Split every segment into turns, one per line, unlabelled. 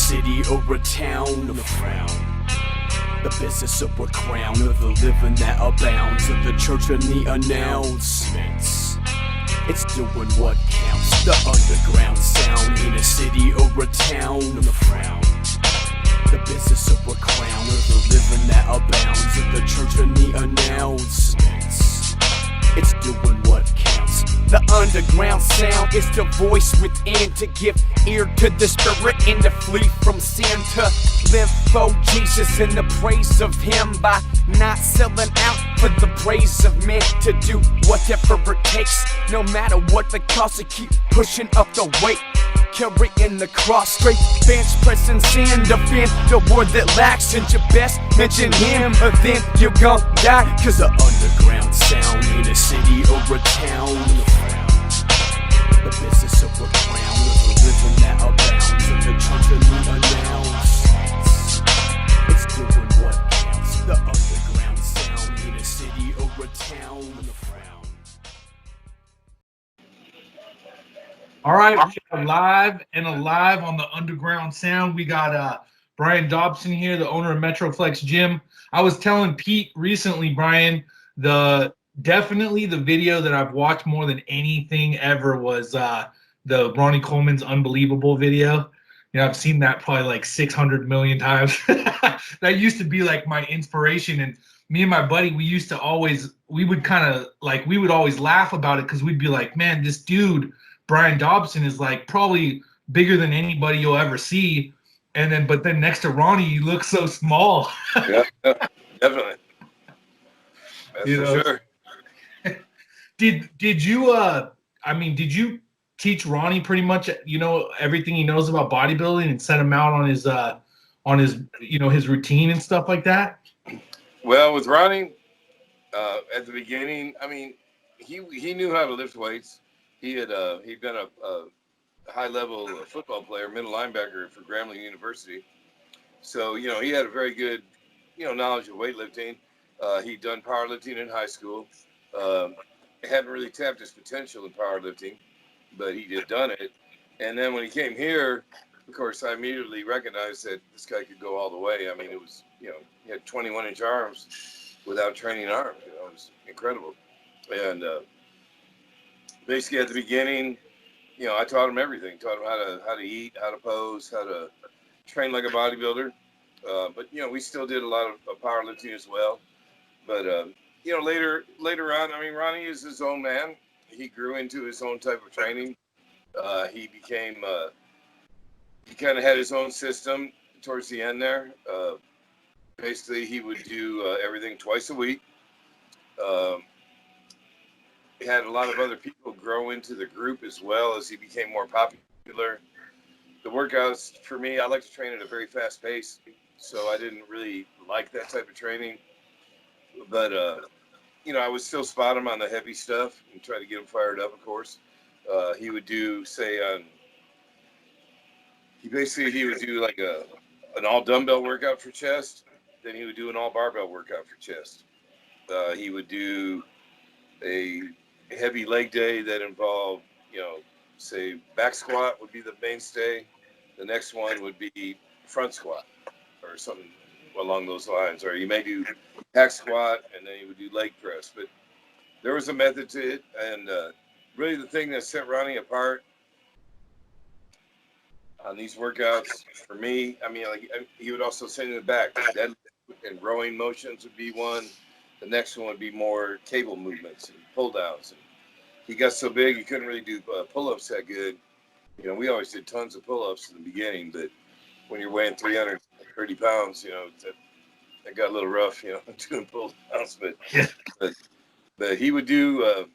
city or a town, a frown. The business of a crown, of the living that abounds, of the church and the announcements. It's doing what counts, the underground sound in a city or a town, a frown. The business of a crown, of the living that abounds, of the church and the announcements. It's doing what counts. The underground sound is the voice within, to give ear to the spirit and to flee from sin, to live for Jesus in the praise of him, by not selling out for the praise of men, to do whatever it takes, no matter what the cost, to keep pushing up the weight, carrying the cross, straight bench pressing sin, defend the word that lacks, and your best mention him, or then you're gon' die. Cause the underground sound ain't a city or a town, the business of a crown, of the living that abounds, of the church and the announcements. It's doing what counts, the underground sound in a city or a town, the frown.
All right, live and alive on the underground sound. We got Brian Dobson here, the owner of Metroflex Gym. I was telling Pete recently, Brian, definitely the video that I've watched more than anything ever was the Ronnie Coleman's Unbelievable video. You know, I've seen that probably like 600 million times. That used to be like my inspiration. And me and my buddy, we would always laugh about it, because we'd be like, man, this dude, Brian Dobson, is like probably bigger than anybody you'll ever see. But then next to Ronnie, he looks so small.
Yeah, definitely. That's for sure.
Did you teach Ronnie pretty much, everything he knows about bodybuilding, and set him out on his his routine and stuff like that?
Well, with Ronnie, at the beginning, I mean, he knew how to lift weights. He'd been a high-level football player, middle linebacker for Grambling University. So, he had a very good, knowledge of weightlifting. He'd done powerlifting in high school. Hadn't really tapped his potential in powerlifting, but he had done it. And then when he came here, of course, I immediately recognized that this guy could go all the way. I mean, it was, he had 21-inch arms without training arms. It was incredible. And basically at the beginning, I taught him everything. Taught him how to eat, how to pose, how to train like a bodybuilder. But we still did a lot of powerlifting as well. But later on, I mean, Ronnie is his own man. He grew into his own type of training. He became, he kind of had his own system towards the end there. Basically, he would do everything twice a week. He had a lot of other people grow into the group as well as he became more popular. The workouts, for me, I like to train at a very fast pace, so I didn't really like that type of training. But, I would still spot him on the heavy stuff and try to get him fired up, of course. He would do, he would do like an all dumbbell workout for chest. Then he would do an all barbell workout for chest. He would do a heavy leg day that involved, back squat would be the mainstay. The next one would be front squat or something along those lines. Or you may do hack squat and then you would do leg press. But there was a method to it. And really the thing that set Ronnie apart on these workouts for me, I mean, he would also send in the back. Deadlift and rowing motions would be one. The next one would be more cable movements and pull downs. And he got so big he couldn't really do pull-ups that good. We always did tons of pull-ups in the beginning, but when you're weighing 330 pounds, that got a little rough, doing pull downs. But he would do,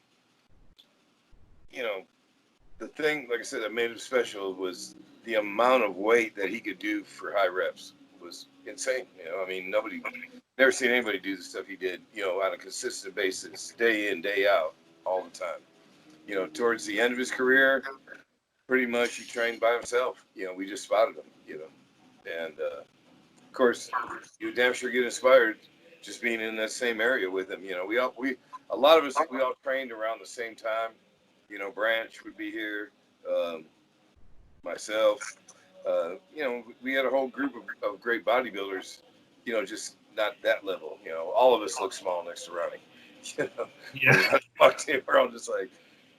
the thing, like I said, that made him special was the amount of weight that he could do for high reps was insane. I mean, never seen anybody do the stuff he did, on a consistent basis, day in, day out, all the time. Towards the end of his career, pretty much he trained by himself. We just spotted him, and of course, you damn sure get inspired just being in that same area with him. A lot of us, we all trained around the same time. Branch would be here, myself. we had a whole group of great bodybuilders, just not that level. All of us look small next to Ronnie. You know, when
Yeah.
Ronnie walked in, we're all just like,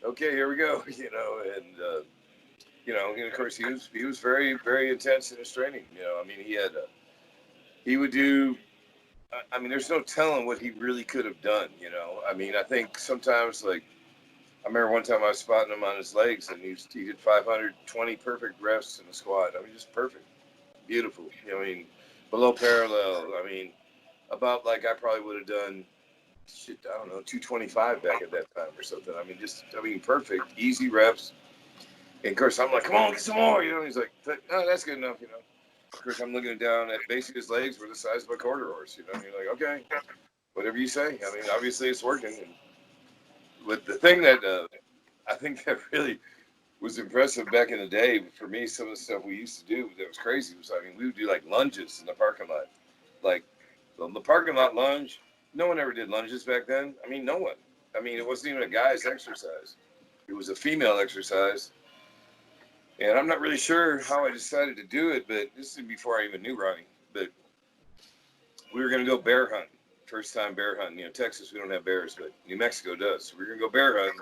okay, here we go. And of course he was very, very intense in his training. I mean, he would do. I mean, there's no telling what he really could have done. I mean, I think sometimes like I remember one time I was spotting him on his legs, and he did 520 perfect reps in the squat. I mean, just perfect, beautiful. I mean, below parallel. I mean, about like I probably would have done, shit, I don't know, 225 back at that time or something. I mean, perfect, easy reps. And of course, I'm like, come on, get some more. He's like, no, that's good enough. Of course, I'm looking down at basically his legs were the size of a quarter horse. And you're like, okay, whatever you say. I mean, obviously it's working. And but the thing that I think that really was impressive back in the day for me, some of the stuff we used to do that was crazy was, I mean, we would do like lunges in the parking lot. Like the parking lot lunge, no one ever did lunges back then. I mean, no one. I mean, it wasn't even a guy's exercise. It was a female exercise. And I'm not really sure how I decided to do it, but this is before I even knew Ronnie. But we were going to go bear hunting. First time bear hunting. Texas, we don't have bears, but New Mexico does. So we were going to go bear hunting.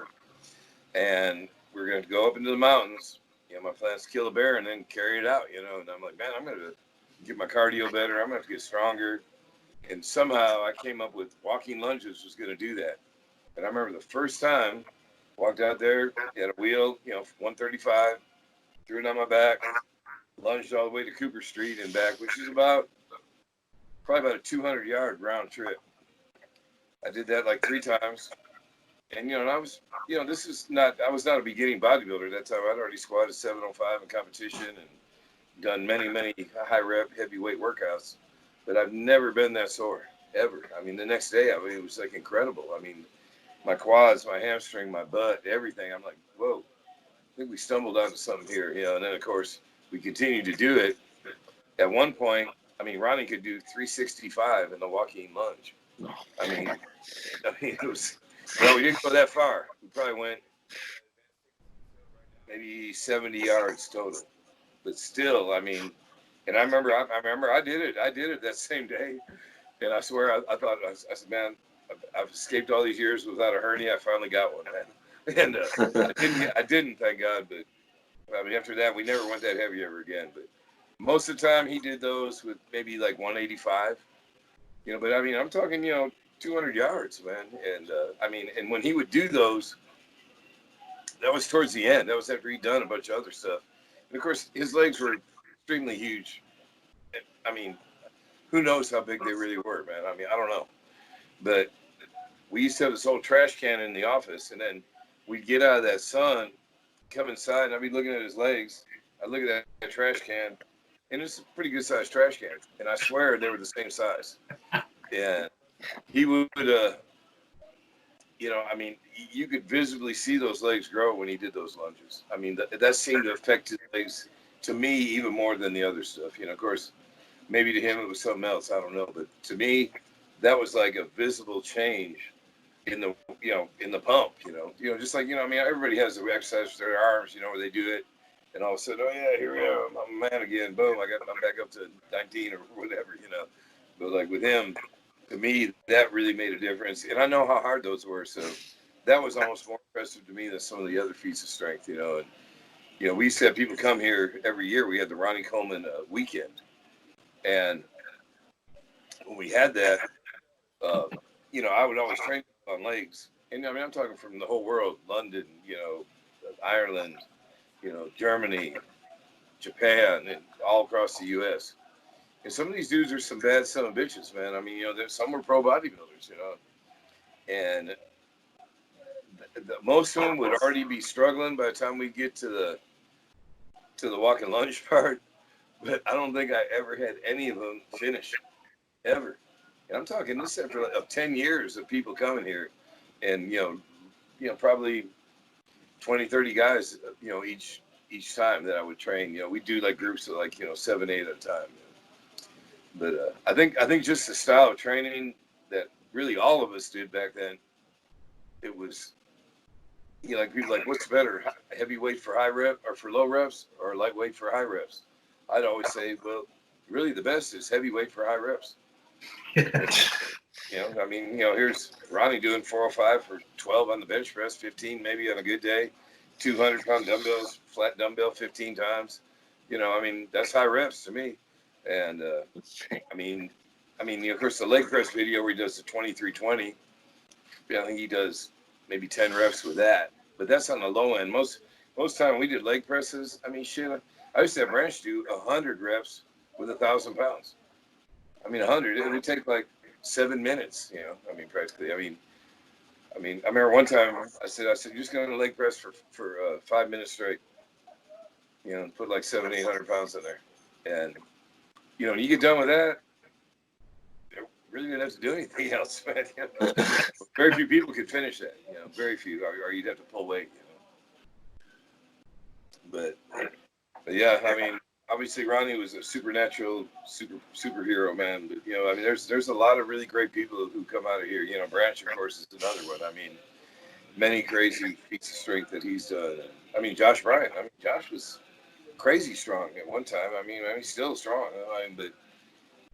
And we were going to go up into the mountains. My plan is to kill a bear and then carry it out, And I'm like, man, I'm going to get my cardio better. I'm going to have to get stronger. And somehow I came up with walking lunges was going to do that. And I remember the first time, walked out there, had a wheel, 135, threw it on my back, lunged all the way to Cooper Street and back, which is probably about a 200-yard round trip. I did that like 3 times. And, I was, I was not a beginning bodybuilder at that time. I'd already squatted 705 in competition and done many, many high rep, heavyweight workouts. But I've never been that sore, ever. I mean, the next day, it was like incredible. I mean, my quads, my hamstring, my butt, everything. I'm like, whoa, I think we stumbled onto something here, And then, of course, we continued to do it. At one point, I mean, Ronnie could do 365 in the walking lunge. I mean, it was, well, we didn't go that far. We probably went maybe 70 yards total. But still, I mean, and I remember I did it. I did it that same day. And I swear, I thought, I said, man, I've escaped all these years without a hernia. I finally got one, man. And I didn't, thank God. But I mean, after that, we never went that heavy ever again. But most of the time, he did those with maybe like 185. But I mean, I'm talking, 200 yards, man. And I mean, and when he would do those, that was towards the end. That was after he'd done a bunch of other stuff. And of course, his legs were extremely huge. I mean, who knows how big they really were, man. I mean, I don't know. But we used to have this old trash can in the office, and then we'd get out of that sun, come inside, and I'd be looking at his legs. I'd look at that trash can, and it's a pretty good sized trash can. And I swear they were the same size. And he would, I mean, you could visibly see those legs grow when he did those lunges. I mean, that seemed to affect his legs, to me, even more than the other stuff. Of course, maybe to him it was something else. I don't know. But to me, that was like a visible change in the, in the pump, just like, I mean, everybody has the exercise for their arms, where they do it. And all of a sudden, oh, yeah, here we go. I'm a man again. Boom, I'm back up to 19 or whatever, But like with him, to me, that really made a difference. And I know how hard those were. So that was almost more impressive to me than some of the other feats of strength, And, we used to have people come here every year. We had the Ronnie Coleman weekend. And when we had that, I would always train on legs. And I mean, I'm talking from the whole world, London, Ireland, Germany, Japan, and all across the U.S. And some of these dudes are some bad son of bitches, man. I mean, some were pro bodybuilders, and most of them would already be struggling by the time we get to the walk and lunge part. But I don't think I ever had any of them finish, ever. And I'm talking this after 10 years of people coming here, and probably 20, 30 guys, each time that I would train. We do like groups of like 7, 8 at a time. But I think just the style of training that really all of us did back then, it was, like people like, what's better, heavyweight for high rep or for low reps, or lightweight for high reps? I'd always say, well, really the best is heavyweight for high reps. You know, I mean, you know, here's Ronnie doing 405 for 12 on the bench press, 15 maybe on a good day, 200-pound dumbbells, flat dumbbell 15 times. You know, I mean, that's high reps to me. And I mean, you know, of course, the leg press video where he does the 23-20, I think he does maybe 10 reps with that. But that's on the low end. Most time we did leg presses, I mean, shit, I used to have Branch do 100 reps with 1,000 pounds. I mean, 100. It would take like 7 minutes, you know. I mean, practically. I mean, I remember one time I said, you're just going to leg press for 5 minutes straight. You know, and put like 700-800 pounds in there. And, you know, when you get done with that, you really didn't have to do anything else, man. You know? Very few people could finish that, you know, very few, or you'd have to pull weight, you know. But yeah, I mean, obviously Ronnie was a superhero, man. But, you know, I mean, there's a lot of really great people who come out of here. You know, Branch, of course, is another one. I mean, many crazy feats of strength that he's done. I mean, Josh Bryant. I mean, Josh was crazy strong at one time. I mean, he's still strong. I mean, but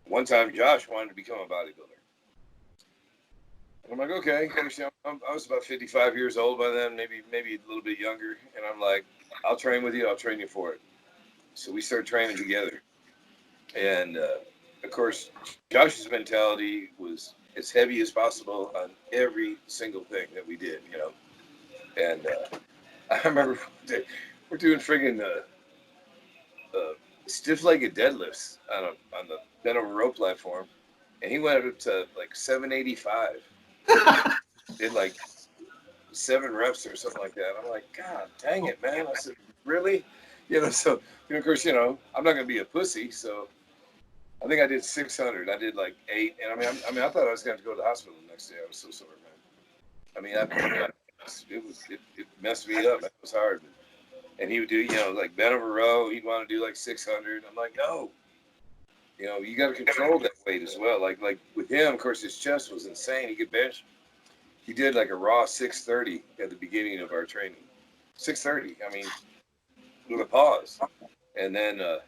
one time Josh wanted to become a bodybuilder. And I'm like, okay. I was about 55 years old by then, maybe a little bit younger. And I'm like, I'll train with you. I'll train you for it. So we started training together. And, of course, Josh's mentality was as heavy as possible on every single thing that we did, you know. And I remember we're doing friggin' stiff-legged deadlifts on the bent over rope platform, and he went up to like 785. Did like 7 reps or something like that. I'm like, God dang it, man! I said, really? You know, so you know, of course, you know, I'm not gonna be a pussy, so I think I did 600. I did like 8, and I mean, I thought I was gonna have to go to the hospital the next day. I was so sore, man. I mean, it messed me up. It was hard. And he would do, you know, like bent over row. He'd want to do like 600. I'm like, no. You know, you got to control that weight as well. Like with him, of course, his chest was insane. He could bench. He did like a raw 630 at the beginning of our training. 630. I mean, with a pause. And then, of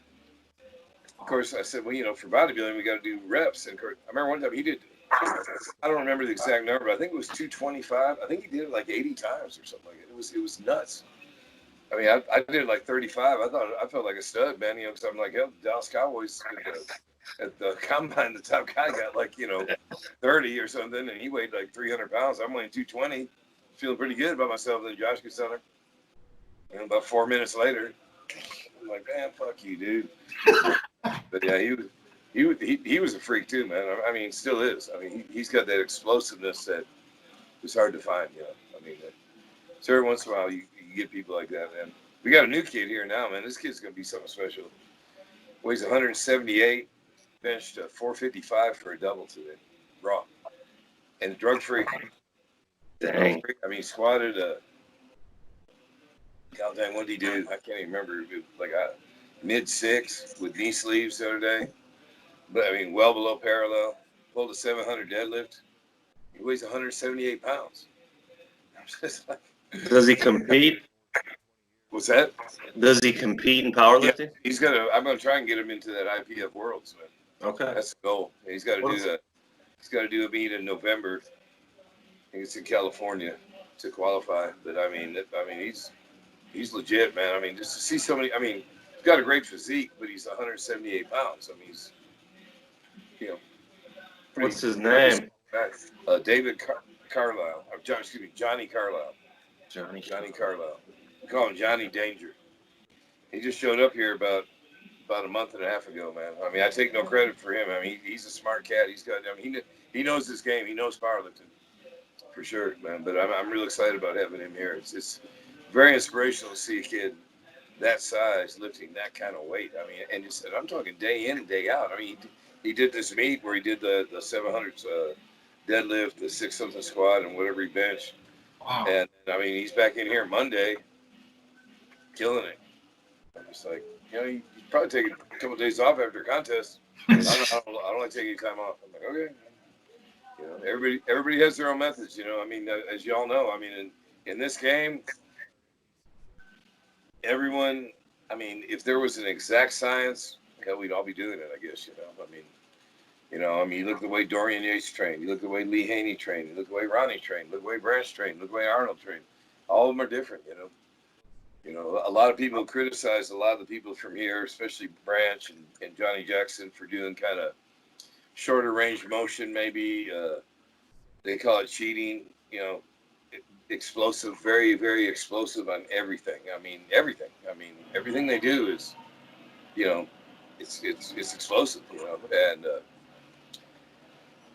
course, I said, well, you know, for bodybuilding, we got to do reps. And I remember one time he did, I don't remember the exact number, but I think it was 225. I think he did it like 80 times or something like that. It was nuts. I mean, I did like 35. I felt like a stud, man. You know, because I'm like, hell, Dallas Cowboys at the combine, the top guy got like, you know, 30 or something, and he weighed like 300 pounds. I'm weighing 220, feeling pretty good about myself. Then Josh gets on there. You know, about 4 minutes later, I'm like, man, fuck you, dude. But yeah, he was a freak too, man. I mean, still is. I mean, he's got that explosiveness that is hard to find. You know, I mean, so every once in a while you get people like that, man. We got a new kid here now, man. This kid's gonna be something special. Weighs 178, benched 455 for a double today, raw, and drug free.
Dang.
I mean, squatted God dang, what did he do? I can't even remember. Like a mid-6 with knee sleeves the other day. But I mean, well below parallel. Pulled a 700 deadlift. He weighs 178 pounds. I'm just like,
Does he compete?
what's that?
Does he compete in powerlifting?
Yeah, I'm gonna try and get him into that IPF Worlds, man.
Okay.
That's the goal. He's got to do that. He's got to do a meet in November. I think it's in California to qualify. But I mean, he's legit, man. I mean, just to see somebody. I mean, he's got a great physique, but he's 178 pounds. I mean, he's, you know.
What's his name?
David Carlisle. Or Johnny Carlisle.
Johnny
Carlisle. We call him Johnny Danger. He just showed up here about a month and a half ago, man. I mean, I take no credit for him. I mean, he's a smart cat. He knows this game. He knows powerlifting, for sure, man. But I'm real excited about having him here. It's very inspirational to see a kid that size lifting that kind of weight. I mean, and I'm talking day in and day out. I mean, he did this meet where he did the 700s deadlift, the 6-something squat, and whatever he benched.
Wow.
And I mean, he's back in here Monday, killing it. I'm just like, you know, you probably take a couple of days off after a contest. I don't like taking time off. I'm like, okay. You know, everybody has their own methods. You know, I mean, as you all know, I mean, in this game, everyone. I mean, if there was an exact science hell, we'd all be doing it, I guess, I mean, you look at the way Dorian Yates trained, you look at the way Lee Haney trained, you look at the way Ronnie trained, look at the way Branch trained, look at the way Arnold trained. All of them are different, a lot of people criticize a lot of the people from here, especially Branch and Johnny Jackson, for doing kind of shorter range motion, maybe. They call it cheating, explosive, very, very explosive on everything. I mean, everything. I mean, everything they do is, it's explosive, and,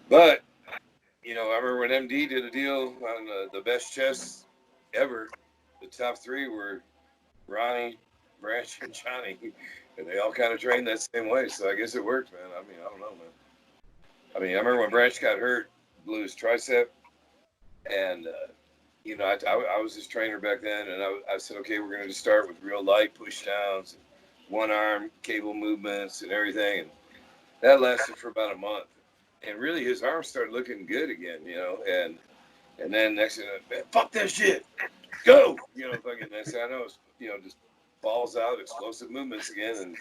but, I remember when MD did a deal on the best chess ever, the top three were Ronnie, Branch, and Johnny, and they all kind of trained that same way. So I guess it worked, man. I mean, I don't know, man. I mean, I remember when Branch got hurt, blew his tricep, and I was his trainer back then, and I said, okay, we're going to just start with real light push downs, and one arm cable movements, and everything, and that lasted for about a month. And really, his arms started looking good again, and then next thing, man, fuck that shit, go, fucking next thing I know, it's, just balls out, explosive movements again, and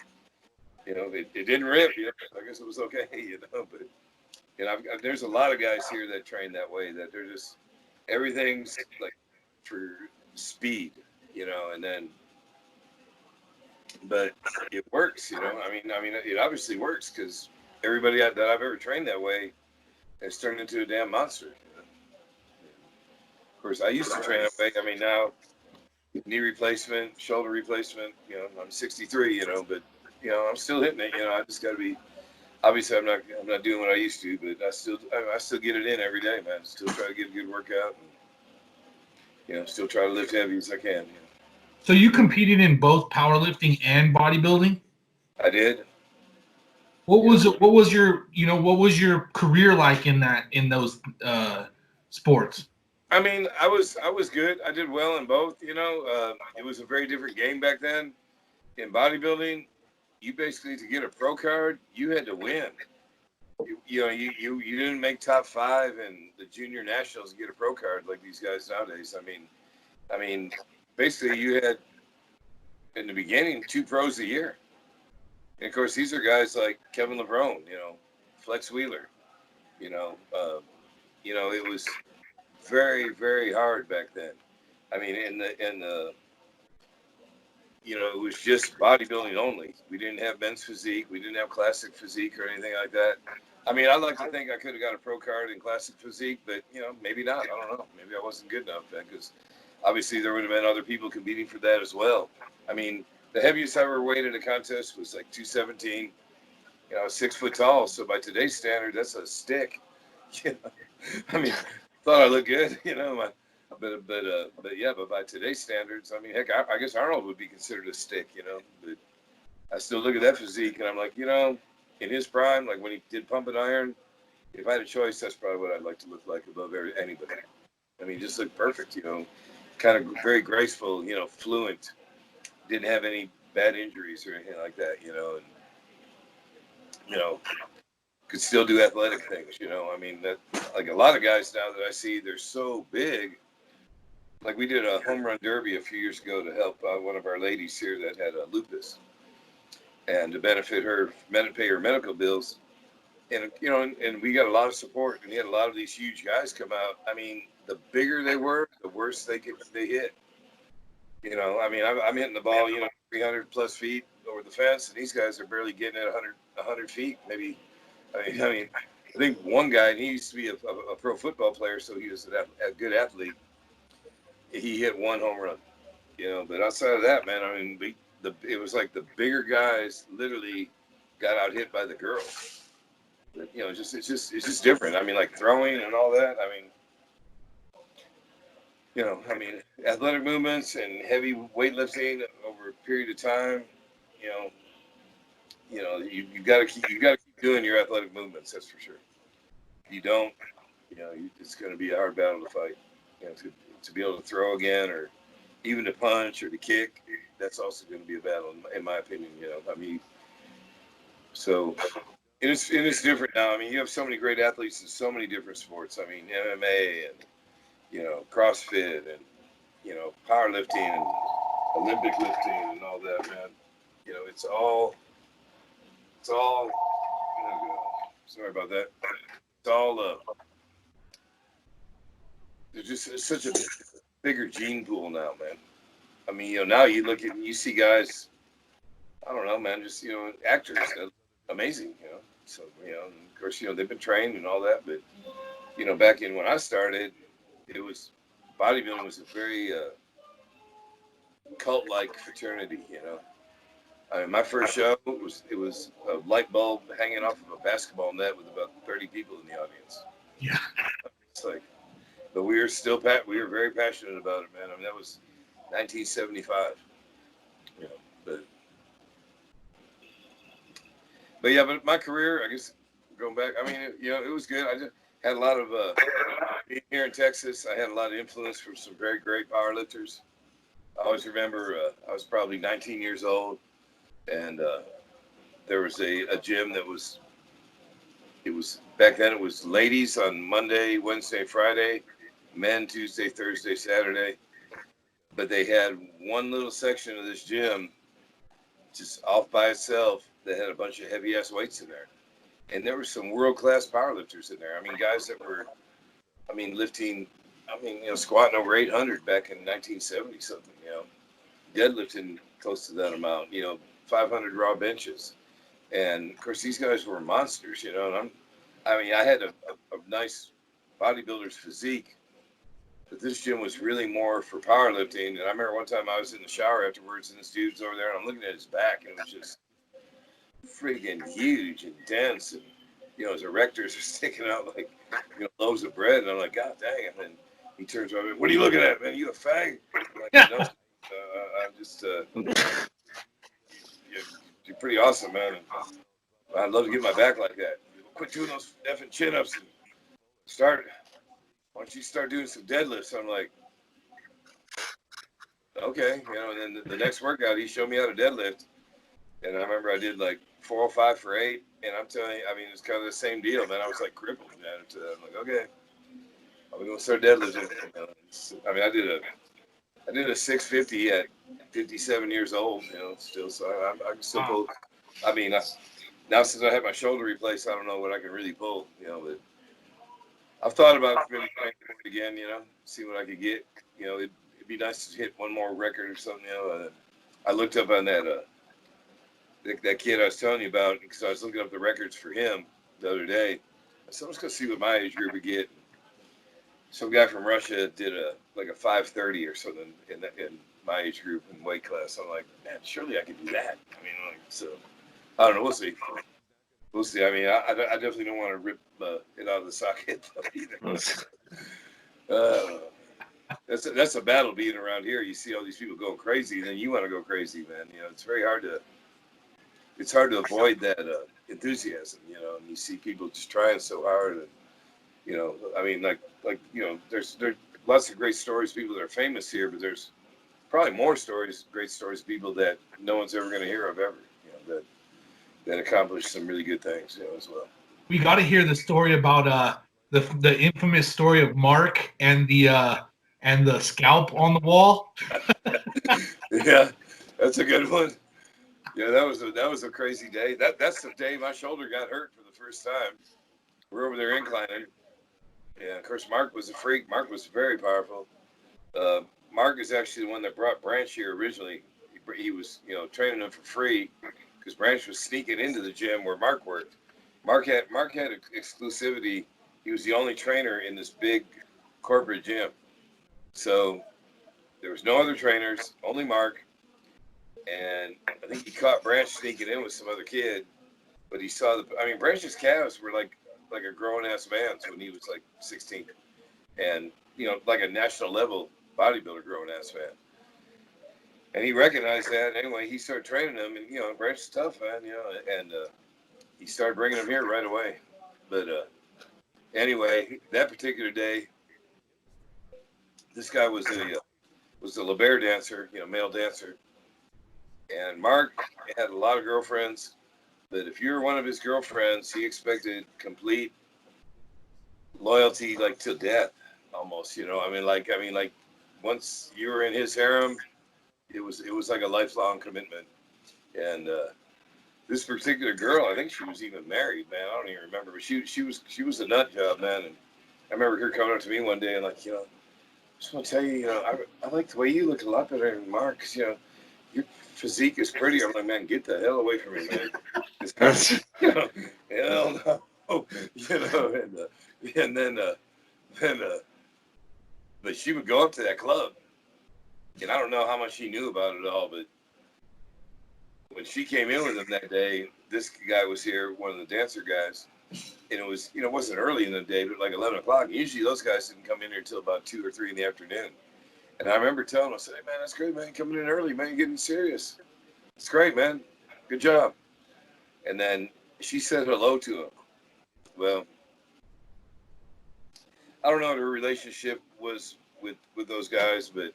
it didn't rip, I guess it was okay, but there's a lot of guys here that train that way, that they're just, everything's like for speed, and then, but it works, I mean, it obviously works, because everybody that I've ever trained that way has turned into a damn monster. Of course, I used to train that way. I mean, now knee replacement, shoulder replacement. I'm 63. But I'm still hitting it. I just got to be. Obviously, I'm not doing what I used to, but I still get it in every day, man. Still try to get a good workout, and still try to lift heavy as I can.
So you competed in both powerlifting and bodybuilding?
I did.
What was your career like in those sports?
I mean, I was good. I did well in both. It was a very different game back then. In bodybuilding, you basically, to get a pro card, you had to win. You didn't make top 5 in the junior nationals to get a pro card like these guys nowadays. I mean, basically you had, in the beginning, 2 pros a year. And of course, these are guys like Kevin LeBron, Flex Wheeler, it was very, very hard back then. I mean, it was just bodybuilding only. We didn't have men's physique. We didn't have classic physique or anything like that. I mean, I'd like to think I could have got a pro card in classic physique, but, maybe not. I don't know. Maybe I wasn't good enough then, because obviously there would have been other people competing for that as well. I mean, the heaviest I ever weighed at a contest was like 217. I was 6 foot tall, so by today's standard, that's a stick. I mean, thought I looked good, but by today's standards, I mean, heck, I guess Arnold would be considered a stick, but I still look at that physique and I'm like, in his prime, like when he did pump and iron, if I had a choice, that's probably what I'd like to look like above anybody. I mean, just look perfect, kind of very graceful, fluent, didn't have any bad injuries or anything like that, and, could still do athletic things, I mean, that, like a lot of guys now that I see, they're so big. Like we did a home run derby a few years ago to help one of our ladies here that had lupus, and to benefit her, pay her medical bills. And, and we got a lot of support, and we had a lot of these huge guys come out. I mean, the bigger they were, the worse they hit. I mean, I'm hitting the ball, 300 plus feet over the fence, and these guys are barely getting it 100 feet, maybe. I mean, I think one guy, and he used to be a pro football player, so he was a good athlete. He hit 1 home run, but outside of that, man, I mean, it was like the bigger guys literally got out hit by the girls. But, it's just different. I mean, like throwing and all that. I mean, athletic movements and heavy weightlifting over a period of time, you got to keep doing your athletic movements. That's for sure. If you don't, it's going to be a hard battle to fight. To be able to throw again, or even to punch or to kick, that's also going to be a battle, in my opinion. I mean, so it is different now. I mean, you have so many great athletes in so many different sports. I mean, MMA and CrossFit and powerlifting and Olympic lifting and all that, man. It's all It's all. Sorry about that. It's all. There's just such a bigger gene pool now, man. I mean, now you see guys. I don't know, man. Just actors, amazing, So of course, they've been trained and all that, but back in when I started, it was bodybuilding was a very cult-like fraternity, I mean, my first show it was a light bulb hanging off of a basketball net with about 30 people in the audience.
Yeah.
It's like, but we were very passionate about it, man. I mean, that was 1975. But yeah, but my career, I guess, going back, I mean, it was good. I just had a lot of being here in Texas. I had a lot of influence from some very great powerlifters. I always remember I was probably 19 years old, and there was a gym that was. It was back then. It was ladies on Monday, Wednesday, Friday, men Tuesday, Thursday, Saturday. But they had one little section of this gym just off by itself that had a bunch of heavy ass weights in there. And there were some world-class powerlifters in there. I mean, guys that were, lifting, squatting over 800 back in 1970 something, deadlifting close to that amount, 500 raw benches. And of course, these guys were monsters, and I had a nice bodybuilder's physique, but this gym was really more for powerlifting. And I remember one time I was in the shower afterwards, and this dude's over there, and I'm looking at his back, and it was just freaking huge and dense, and his erectors are sticking out like loaves of bread, and I'm like, God dang it. And he turns around, what are you looking at, man? You a fag? I'm like, no, I'm just you're pretty awesome, man. I'd love to get my back like that. Quit doing those effing chin-ups and why don't you start doing some deadlifts? I'm like, okay, and then the next workout he showed me how to deadlift, and I remember I did like 405 for 8, and I'm telling you, it's kind of the same deal, man. I was like crippled, man. After that, I'm like, okay, I'm gonna start deadlifting. I did a 650 at 57 years old, still, so I can still pull. Now since I had my shoulder replaced, I don't know what I can really pull, but I've thought about maybe playing it again, see what I could get. It'd be nice to hit one more record or something, I looked up on that kid I was telling you about, because I was looking up the records for him the other day. I said, let's go see what my age group would get. Some guy from Russia did a 530 or something in my age group in weight class. I'm like, man, surely I could do that. So I don't know. We'll see. We'll see. I definitely don't want to rip it out of the socket either. That's a battle being around here. You see all these people going crazy, and then you want to go crazy, man. It's very hard to avoid that enthusiasm, and you see people just trying so hard, and there's lots of great stories, people that are famous here, but there's probably more great stories, people that no one's ever going to hear of ever, that accomplish some really good things, as well.
We got to hear the story about the infamous story of Mark and the scalp on the wall.
Yeah, that's a good one. Yeah, that was a crazy day. That's the day my shoulder got hurt for the first time. We're over there inclining. Yeah, of course, Mark was a freak. Mark was very powerful. Mark is actually the one that brought Branch here originally. He was, training him for free because Branch was sneaking into the gym where Mark worked. Mark had exclusivity. He was the only trainer in this big corporate gym. So there was no other trainers, only Mark. And I think he caught Branch sneaking in with some other kid, but he saw Branch's calves were like a grown-ass man's when he was like 16, and like a national level bodybuilder grown-ass man. And he recognized that. Anyway, he started training him, and Branch is tough, man, and he started bringing him here right away. But anyway, that particular day, this guy was a LeBaire dancer, male dancer, and Mark had a lot of girlfriends. But if you were one of his girlfriends, he expected complete loyalty, like till death, almost. Like once you were in his harem, it was like a lifelong commitment. And this particular girl, I think she was even married, man. I don't even remember, but she was a nut job, man. And I remember her coming up to me one day and like, just want to tell you, I like the way you look a lot better than Mark. 'Cause, your physique is pretty. I'm like, man, get the hell away from me, man. It's kind of, hell no, and then but she would go up to that club, and I don't know how much she knew about it all, but when she came in with him that day, this guy was here, one of the dancer guys, and it was, it wasn't early in the day, but like 11 o'clock. Usually those guys didn't come in here until about 2 or 3 in the afternoon. And I remember telling him, I said, hey, man, that's great, man. Coming in early, man. You're getting serious. It's great, man. Good job. And then she said hello to him. Well, I don't know what her relationship was with those guys, but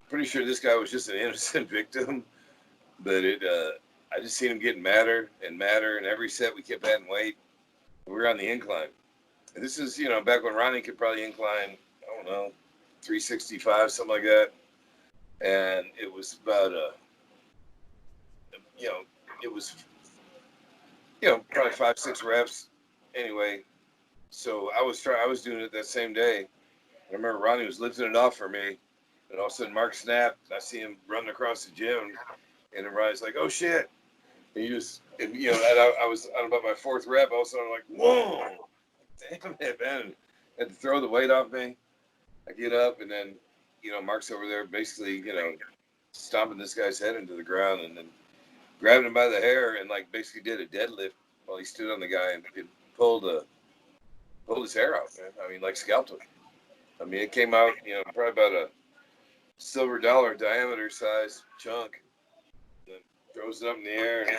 pretty sure this guy was just an innocent victim. But I just seen him getting madder and madder, and every set we kept adding weight. We were on the incline. And this is, back when Ronnie could probably incline, I don't know, 365, something like that. And it was about, it was, probably 5-6 reps. Anyway, so I was doing it that same day. I remember Ronnie was lifting it off for me, and all of a sudden Mark snapped. I see him running across the gym, and then Ronnie's like, "Oh shit!" And I was on about my 4th rep. All of a sudden I'm like, "Whoa, damn it, man!" I had to throw the weight off me. I get up, and then Mark's over there basically stomping this guy's head into the ground, and then grabbing him by the hair and like basically did a deadlift while he stood on the guy and pulled his hair out, man. I mean, like scalped him. I mean, it came out, probably about a silver dollar diameter size chunk. And then throws it up in the air. And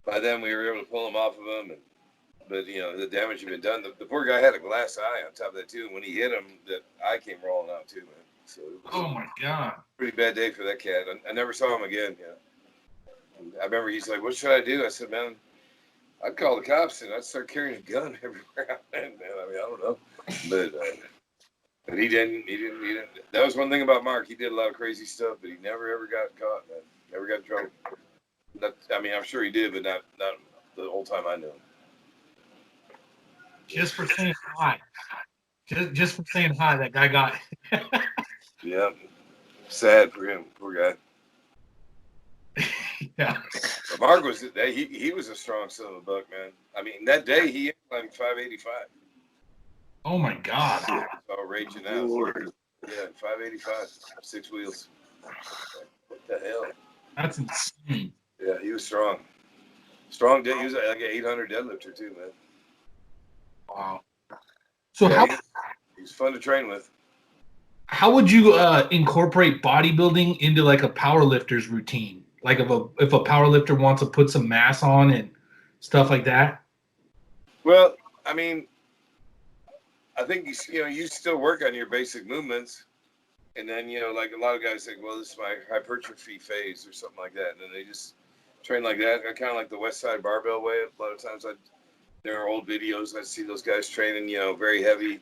by then, we were able to pull him off of him. But the damage had been done. The poor guy had a glass eye on top of that, too. And when he hit him, that eye came rolling out, too, man. So it was
Oh, my God.
a pretty bad day for that cat. I never saw him again, I remember he's like, what should I do? I said, man, I'd call the cops and I'd start carrying a gun everywhere. Man, I mean, I don't know. But he didn't. That was one thing about Mark. He did a lot of crazy stuff, but he never ever got caught, man. Never got in trouble. I'm sure he did, but not the whole time I knew him.
Just for saying hi. Just for saying hi, that guy got.
Yeah. Sad for him, poor guy.
Yeah.
But Mark was he was a strong son of a buck, man. I mean, that day he inclined 585.
Oh my God.
It's all raging out.
Lord.
Yeah, 585, 6 wheels. What the hell?
That's insane.
Yeah, he was strong. Strong day. He was like an 800 deadlifter too, man.
Wow. So
Yeah, he was fun to train with.
how would you incorporate bodybuilding into like a powerlifter's routine? Like if a powerlifter wants to put some mass on and stuff like that?
Well, I mean, I think you still work on your basic movements, and then like a lot of guys think, well, this is my hypertrophy phase or something like that, and then they just train like that. I kind of like the West Side Barbell way. A lot of times, there are old videos. I see those guys training, very heavy,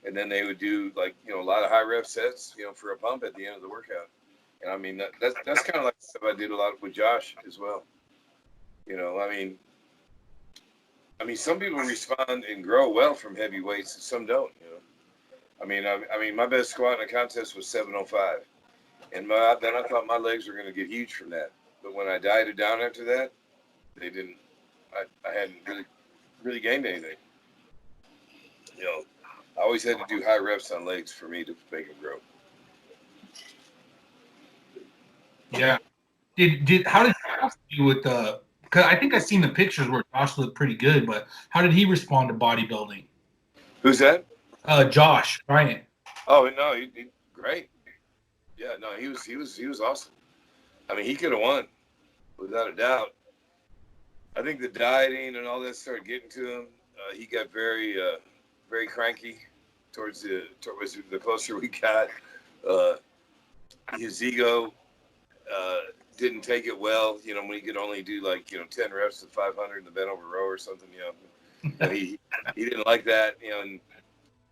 and then they would do like a lot of high rep sets, for a pump at the end of the workout. And I mean that's kind of like stuff I did a lot with Josh as well. I mean, some people respond and grow well from heavy weights, and some don't. I mean, my best squat in a contest was 705, and then I thought my legs were going to get huge from that. But when I dieted down after that, they didn't. I hadn't really gained anything. I always had to do high reps on legs for me to make them grow.
Yeah. How did Josh do with the? Because I think I've seen the pictures where Josh looked pretty good, but how did he respond to bodybuilding?
Who's that?
Josh Bryant.
Oh no, he great. Yeah, no, he was awesome. I mean, he could have won, without a doubt. I think the dieting and all that started getting to him. He got very, very cranky towards the closer we got. His ego didn't take it well. When he could only do like 10 reps of 500 in the bent over row or something. And he didn't like that. And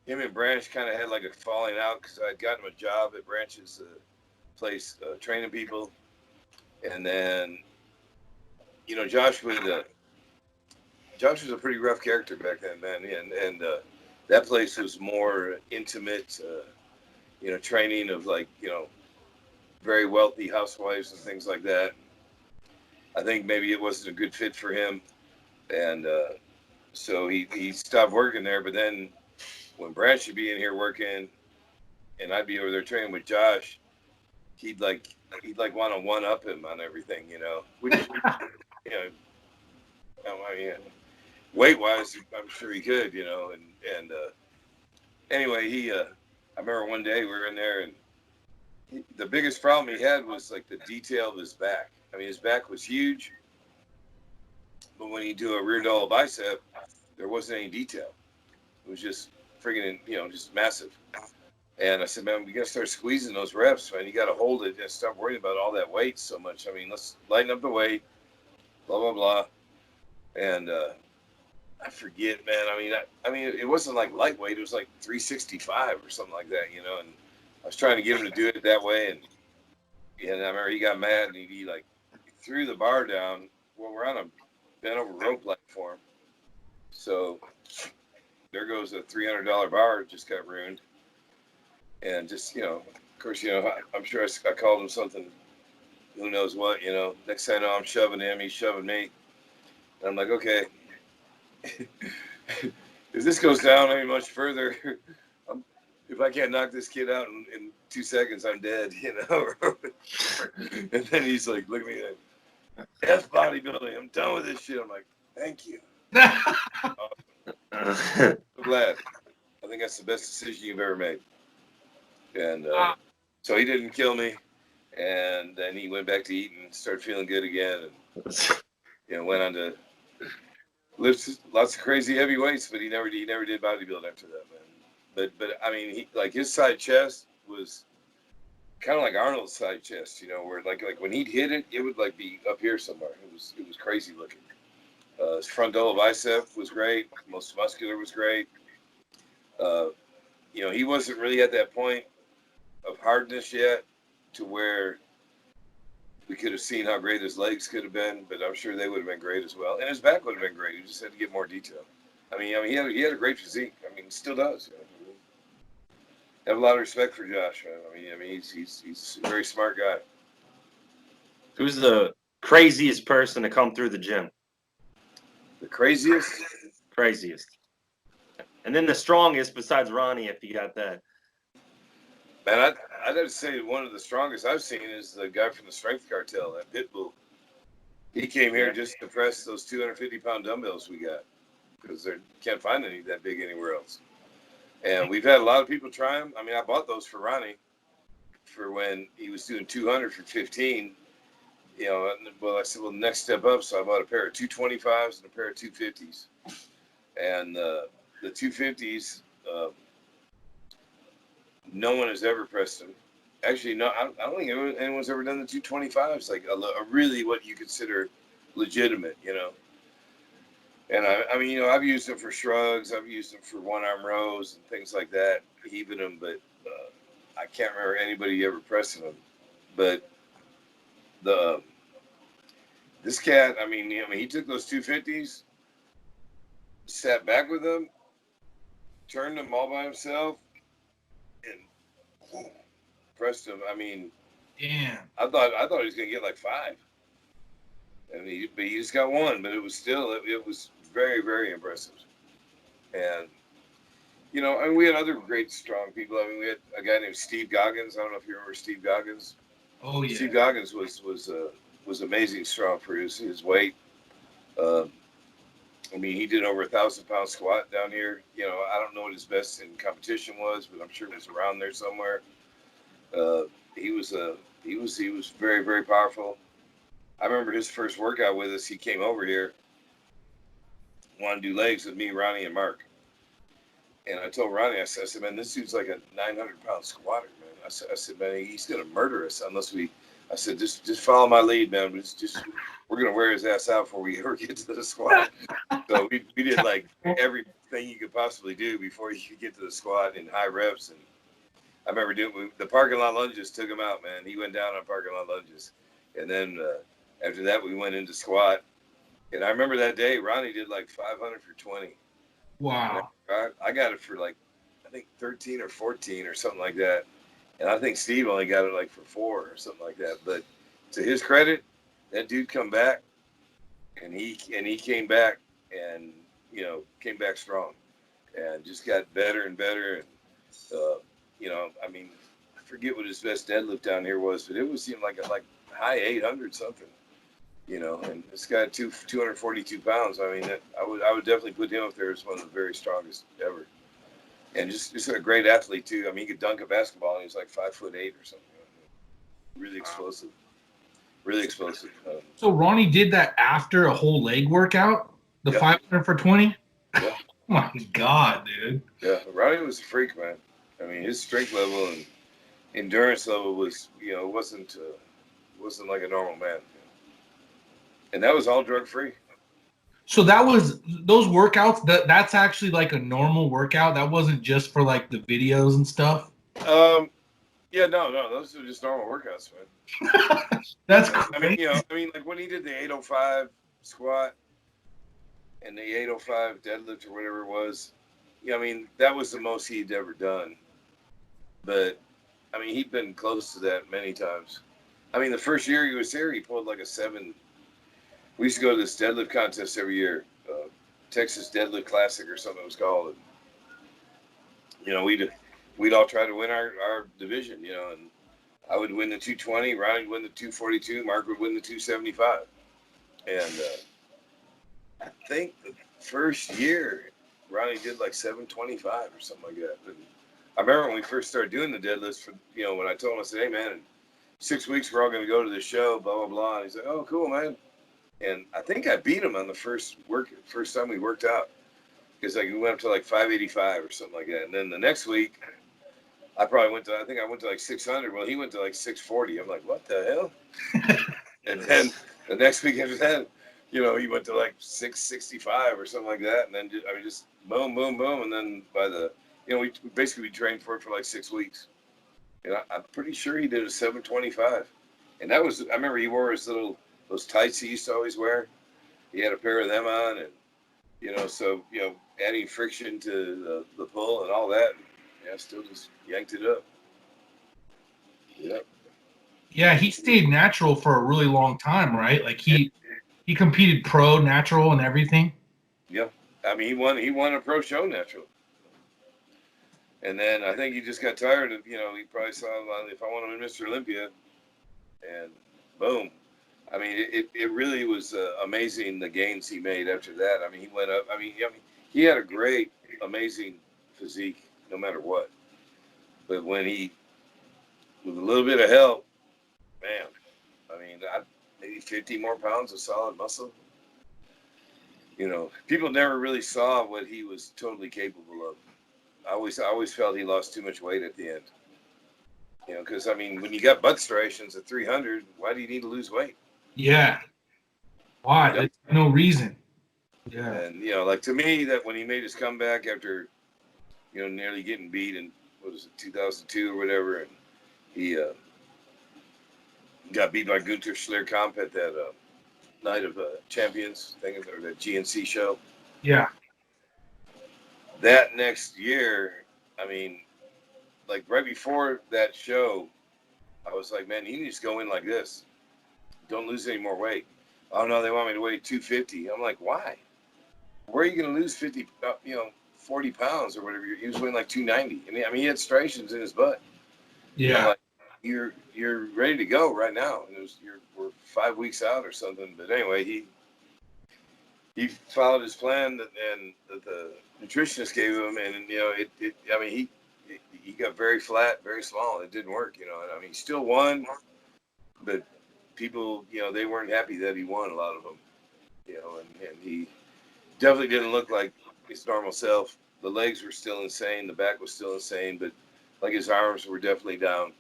him and Branch kind of had like a falling out because I'd gotten him a job at Branch's place training people, and then Josh was a pretty rough character back then, man. And that place was more intimate, training of very wealthy housewives and things like that. I think maybe it wasn't a good fit for him. And so he stopped working there. But then when Brad should be in here working and I'd be over there training with Josh, he'd want to one up him on everything, which, weight wise, I'm sure he could, and anyway, I remember one day we were in there and the biggest problem he had was like the detail of his back. I mean, his back was huge, but when you do a rear deltoid bicep, there wasn't any detail. It was just friggin', just massive. And I said, man, we got to start squeezing those reps, man. You got to hold it and stop worrying about all that weight so much. I mean, let's lighten up the weight, blah, blah, blah. And I forget, man. I mean, it wasn't like lightweight. It was like 365 or something like that, and I was trying to get him to do it that way. And I remember he got mad and he threw the bar down. Well, we're on a bent over rope platform. So there goes a $300 bar, just got ruined. And just, of course, I'm sure I called him something, who knows what, Next thing I know, I'm shoving him, he's shoving me. And I'm like, okay, if this goes down any much further, if I can't knock this kid out in 2 seconds, I'm dead, And then he's like, look at me, F bodybuilding, I'm done with this shit. I'm like, thank you. I'm glad. I think that's the best decision you've ever made. And so he didn't kill me, and then he went back to eating and started feeling good again, and went on to lift lots of crazy heavy weights, but he never did bodybuilding after that, man. But I mean, his side chest was kind of like Arnold's side chest, where like when he'd hit it, it would like be up here somewhere. It was crazy looking. His front double bicep was great. Most muscular was great. He wasn't really at that point of hardness yet to where we could have seen how great his legs could have been, but I'm sure they would have been great as well. And his back would have been great. He just had to get more detail. I mean, he had a great physique. I mean, he still does. I have a lot of respect for Josh, man. I mean, he's a very smart guy.
Who's the craziest person to come through the gym?
The craziest?
Craziest. And then the strongest besides Ronnie, if you got that.
Man, I'd have to say one of the strongest I've seen is the guy from the Strength Cartel, that Pitbull. He came here just to press those 250-pound dumbbells we got because they can't find any that big anywhere else. And we've had a lot of people try them. I mean, I bought those for Ronnie for when he was doing 200 for 15. Well, I said, well, next step up. So I bought a pair of 225s and a pair of 250s. And the 250s, no one has ever pressed them. Actually, no, I don't think anyone's ever done the 225s, like a really what you consider legitimate, And I mean, I've used them for shrugs, I've used them for one-arm rows and things like that, heaving them, but I can't remember anybody ever pressing them. But this cat, I mean, he took those 250s, sat back with them, turned them all by himself, and pressed them. I mean,
damn.
I thought he was gonna get like 5, and he just got 1. But it was still, it was very, very impressive. And and we had other great strong people. I mean, we had a guy named Steve Goggins. I don't know if you remember Steve Goggins.
Oh yeah.
Steve Goggins was amazing strong for his weight. I mean, he did over 1,000-pound squat down here. I don't know what his best in competition was, but I'm sure it was around there somewhere. He was very, very powerful. I remember his first workout with us. He came over here, wanted to do legs with me, Ronnie, and Mark. And I told Ronnie, I said, man, this dude's like a 900-pound squatter, man. I said, man, he's gonna murder us unless we. I said, just follow my lead, man. We're gonna wear his ass out before we ever get to the squat. So we did like everything you could possibly do before you could get to the squat in high reps. And I remember doing the parking lot lunges. Took him out, man. He went down on parking lot lunges, and then after that we went into squat. And I remember that day, Ronnie did like 500 for 20.
Wow.
I got it for like, I think 13 or 14 or something like that. And I think Steve only got it like for 4 or something like that. But to his credit, that dude come back, and he came back, and came back strong, and just got better and better. And I mean, I forget what his best deadlift down here was, but it was seemed like high 800 something. And this guy 242 pounds. I mean, I would definitely put him up there as one of the very strongest ever. And just a great athlete too. I mean, he could dunk a basketball, and he was like 5'8" or something. Really explosive. Really explosive.
So Ronnie did that after a whole leg workout, the 500 for 20.
Yeah.
Oh my God, dude.
Yeah, Ronnie was a freak, man. I mean, his strength level and endurance level was, wasn't like a normal man. And that was all drug free.
So that was those workouts. That's actually like a normal workout. That wasn't just for like the videos and stuff.
Yeah, no, those are just normal workouts, man.
That's
crazy.
crazy.
I mean, like when he did the 805 squat and the 805 deadlift or whatever it was, I mean, that was the most he'd ever done. But I mean, he'd been close to that many times. I mean, the first year he was here, he pulled like a 7. We used to go to this deadlift contest every year, Texas Deadlift Classic or something it was called. And, we'd all try to win our division, and I would win the 220, Ronnie would win the 242, Mark would win the 275. And I think the first year, Ronnie did like 725 or something like that. And I remember when we first started doing the deadlifts, when I told him, I said, hey, man, in 6 weeks, we're all going to go to this show, blah, blah, blah. And he's like, oh, cool, man. And I think I beat him on the first time we worked out, because like we went up to like 585 or something like that. And then the next week, I went to like 600. Well, he went to like 640. I'm like, what the hell? And then the next week after that, he went to like 665 or something like that. And then just boom, boom, boom. And then by the, we basically trained for it for like 6 weeks. And I'm pretty sure he did a 725. And I remember he wore those tights he used to always wear. He had a pair of them on, and so adding friction to the pull and all that. Still just yanked it up. Yep.
Yeah, he stayed natural for a really long time, right? Like he competed pro, natural, and everything.
Yeah, I mean he won a pro show natural, and then I think he just got tired of he probably saw If I Want to Win Mr. Olympia, and boom. I mean, it really was amazing the gains he made after that. I mean, he went up. I mean, he had a great, amazing physique no matter what. But when with a little bit of help, man, I mean, maybe 50 more pounds of solid muscle. People never really saw what he was totally capable of. I always felt he lost too much weight at the end. Because, I mean, when you got butt striations at 300, why do you need to lose weight?
Yeah. Why? There's no reason. Yeah.
And, like to me, that when he made his comeback after, nearly getting beat in, 2002 or whatever, and he got beat by Gunter Schlierkamp at that Night of Champions thing, or that GNC show.
Yeah.
That next year, I mean, like right before that show, I was like, man, you need to go in like this. Don't lose any more weight. Oh no, they want me to weigh 250. I'm like, why? Where are you going to lose 40 pounds or whatever? He was weighing like 290. I mean, he had striations in his butt.
Yeah.
I'm like, you're ready to go right now. And we're 5 weeks out or something. But anyway, he followed his plan that the nutritionist gave him, and he got very flat, very small. It didn't work. I mean, he still won, but people, they weren't happy that he won, a lot of them, and he definitely didn't look like his normal self. The legs were still insane. The back was still insane, but like his arms were definitely down.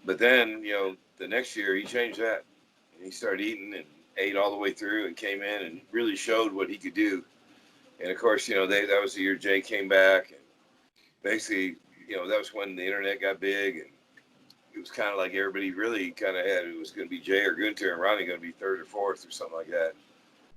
But then, the next year he changed that, and he started eating and ate all the way through and came in and really showed what he could do. And of course, that was the year Jay came back, and basically, that was when the internet got big, and it was kind of like everybody really kind of had it was going to be Jay or Gunter and Ronnie going to be third or fourth or something like that.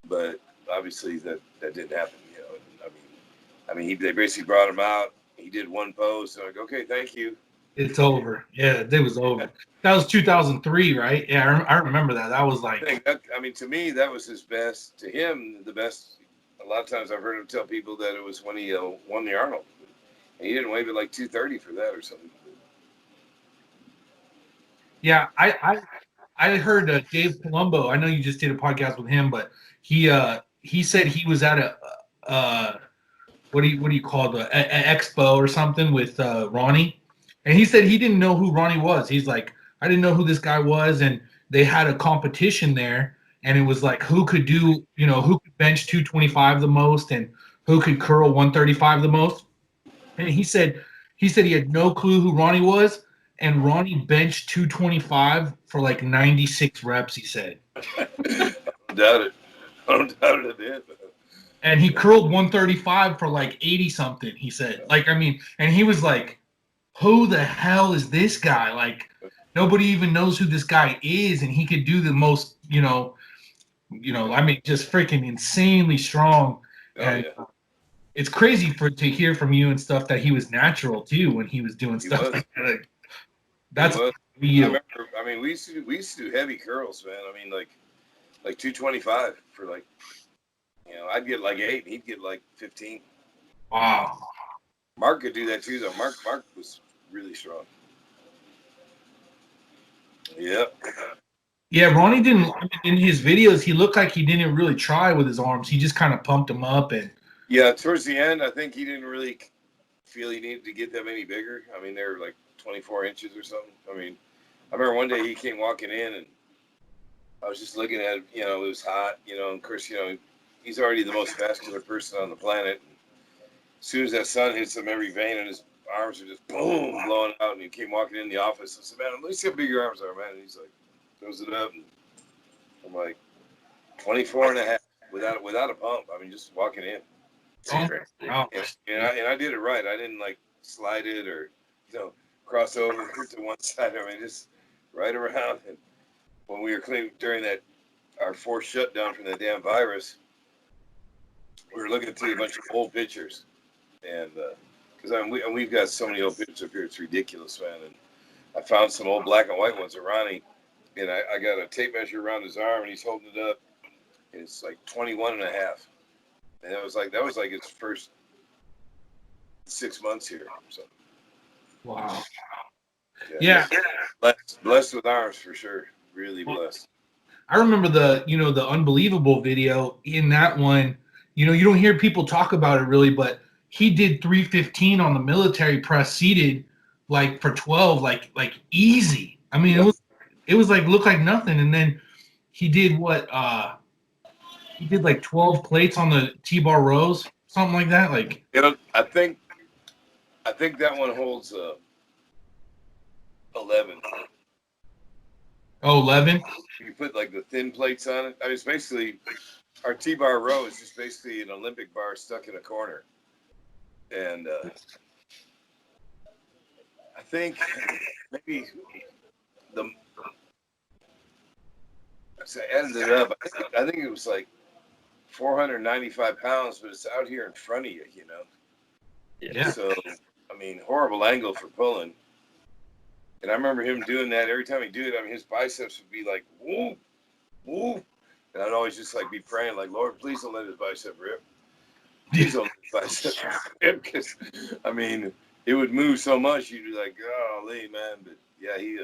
but obviously that didn't happen. You know, they basically brought him out. He did one pose. So like, okay, thank you.
It's over. Yeah, it was over. That was 2003, right? Yeah, I remember that. That was like.
To me, that was his best. To him, the best. A lot of times I've heard him tell people that it was when he won the Arnold. And he didn't wave it like 230 for that or something.
Yeah, I heard Dave Palumbo. I know you just did a podcast with him, but he said he was at a what do you call it, an expo or something with Ronnie, and he said he didn't know who Ronnie was. He's like, I didn't know who this guy was, and they had a competition there, and it was like who could do, who could bench 225 the most, and who could curl 135 the most. And he said he had no clue who Ronnie was, and Ronnie benched 225 for like 96 reps. He said.
I don't doubt it. I don't doubt it. Did.
And he curled 135 for like 80 something. He said, and he was like, "Who the hell is this guy? Like, nobody even knows who this guy is, and he could do the most, just freaking insanely strong." And it's crazy to hear from you and stuff that he was natural too when he was doing stuff like that. Like, that's you.
I remember. We used to do heavy curls, man. Like 225 for like, I'd get like 8, and he'd get like 15.
Wow.
Mark could do that too, though. Mark was really strong. Yep.
Yeah, Ronnie didn't. In his videos, he looked like he didn't really try with his arms. He just kind of pumped them up and.
Yeah, towards the end, I think he didn't really feel he needed to get them any bigger. They were like 24 inches or something. I remember one day he came walking in, and I was just looking at, it was hot, and of course, he's already the most vascular person on the planet. And as soon as that sun hits him, every vein in his arms are just boom, blowing out, and he came walking in the office. I said, "Man, let me see how big your arms are, man." And he's like, throws it up, and I'm like, 24 and a half without a pump. Just walking in.
Oh.
And I did it right. I didn't like slide it or cross over to one side. Just right around. And when we were cleaning during our forced shutdown from the damn virus, we were looking through a bunch of old pictures, and because we've got so many old pictures up here, it's ridiculous, man. And I found some old black and white ones of Ronnie, and I got a tape measure around his arm, and he's holding it up, and it's like 21 and a half. And that was like his first 6 months here. So.
Wow.
Yeah. Blessed with arms for sure. Really blessed.
I remember the unbelievable video in that one. You don't hear people talk about it really, but he did 315 on the military press seated, like for 12, like easy. It was like looked like nothing, and then he did what? He did like 12 plates on the T-bar rows, something like that. Like
I think that one holds 11.
Oh, 11?
You put like the thin plates on it. It's basically our T-bar row is just basically an Olympic bar stuck in a corner, and I think maybe I added it up. I think it was like 495 pounds, but it's out here in front of you,
Yeah.
So, horrible angle for pulling. And I remember him doing that every time he do it. His biceps would be like, whoop, whoop. And I'd always just like be praying, like, Lord, please don't let his bicep rip. Please don't let his bicep rip. Because, it would move so much, you'd be like, golly, man. But yeah, he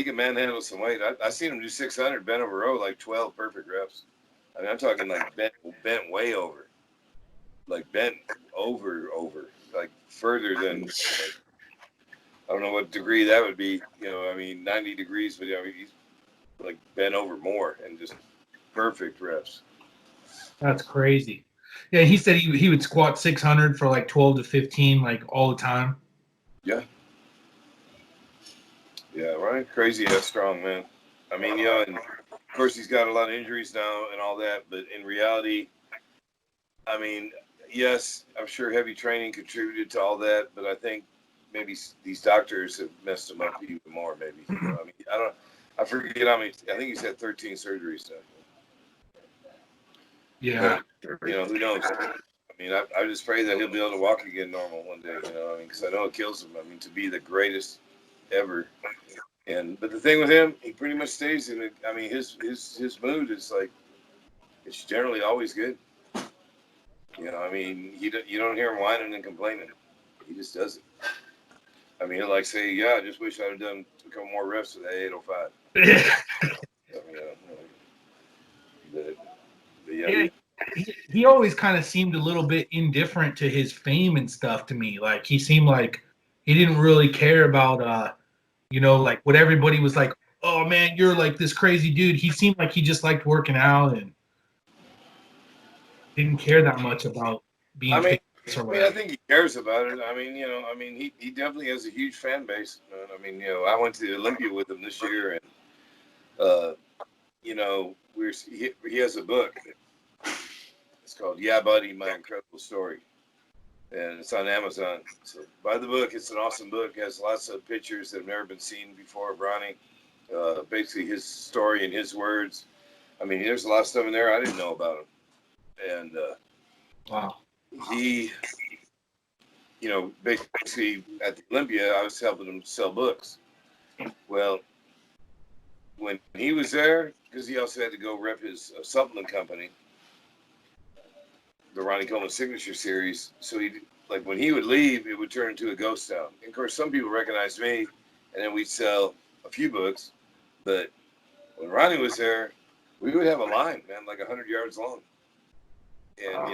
can manhandle some weight. I seen him do 600 bent over row, like 12 perfect reps. I'm talking like bent way over, like bent over, like further than, I don't know what degree that would be, 90 degrees, but he's like bent over more and just perfect reps.
That's crazy. Yeah, he said he would squat 600 for like 12 to 15, like all the time.
Yeah. Yeah, right. Crazy how strong, man. And of course he's got a lot of injuries now and all that, but in reality, yes, I'm sure heavy training contributed to all that, but I think maybe these doctors have messed him up even more, maybe. I forget how many, I think he's had 13 surgeries now.
Yeah.
But, who knows? I mean, I just pray that he'll be able to walk again normal one day, I mean, because I know it kills him. I mean, to be the greatest ever. But the thing with him, he pretty much stays in it. I mean, his mood is like, it's generally always good. I mean, you don't hear him whining and complaining. He just does it. I mean, he'll like say, yeah, I just wish I'd have done a couple more reps with that 805.
Yeah, he always kind of seemed a little bit indifferent to his fame and stuff to me. Like he seemed like he didn't really care about like what everybody was like, oh man, you're like this crazy dude. He seemed like he just liked working out and didn't care that much about being famous or whatever.
I think he cares about it. I mean, he definitely has a huge fan base. I mean, I went to Olympia with him this year, and he has a book. It's called Yeah Buddy, My Incredible Story. And it's on Amazon. So buy the book. It's an awesome book. It has lots of pictures that have never been seen before of Ronnie. Basically his story in his words. I mean, there's a lot of stuff in there I didn't know about him. And
wow.
He, basically at the Olympia, I was helping him sell books. Well, when he was there, because he also had to go rep his supplement company, the Ronnie Coleman Signature Series. So when he would leave, it would turn into a ghost town. And of course, some people recognized me, and then we'd sell a few books. But when Ronnie was there, we would have a line, man, like 100 yards long. And,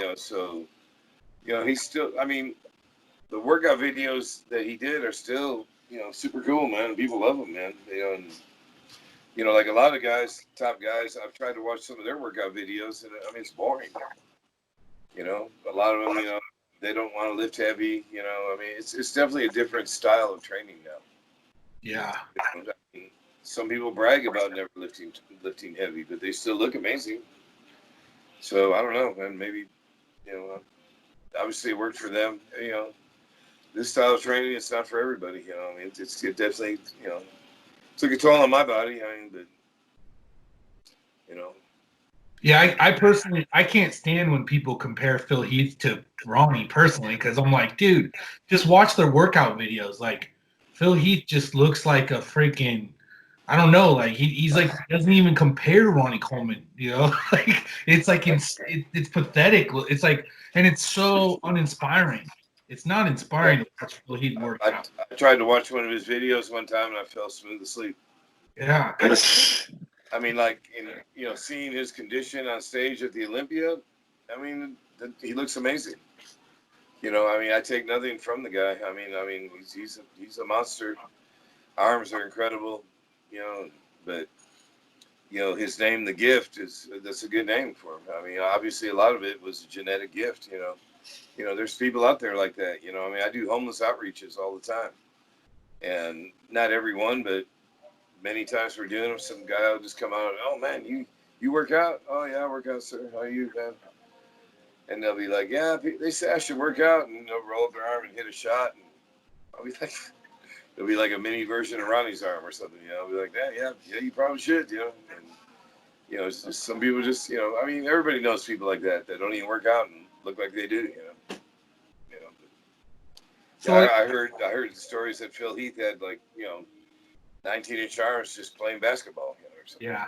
he's still, I mean, the workout videos that he did are still, super cool, man. People love him, man. Like a lot of guys, top guys, I've tried to watch some of their workout videos, and I mean, it's boring. A lot of them, they don't want to lift heavy. I mean, it's definitely a different style of training now.
Yeah.
I mean, some people brag about never lifting heavy, but they still look amazing. So I don't know, man. Maybe, obviously it worked for them. This style of training, it's not for everybody. I mean, it definitely, took a toll on my body. I mean, but,
Yeah, I personally, I can't stand when people compare Phil Heath to Ronnie personally, because I'm like, dude, just watch their workout videos. Like, Phil Heath just looks like a freaking, I don't know, like he's like doesn't even compare to Ronnie Coleman, like it's like it's pathetic. It's like, and it's so uninspiring. It's not inspiring to watch Phil Heath work out.
I tried to watch one of his videos one time and I fell smooth asleep.
Yeah.
I mean, like, seeing his condition on stage at the Olympia, I mean, he looks amazing. I mean, I take nothing from the guy. I mean, he's a monster. Arms are incredible, but, his name, The Gift, that's a good name for him. I mean, obviously a lot of it was a genetic gift, there's people out there like that, I mean, I do homeless outreaches all the time, and not everyone, but many times we're doing them. Some guy will just come out, oh man, you work out? Oh yeah, I work out, sir. How are you, man? And they'll be like, yeah, they say I should work out, and they'll roll up their arm and hit a shot, and I'll be like, it'll be like a mini version of Ronnie's arm or something, I'll be like, yeah, you probably should, and it's just, some people just, I mean, everybody knows people like that don't even work out and look like they do, So I heard stories that Phil Heath had, like, 19-inch arms just playing basketball, or something.
Yeah.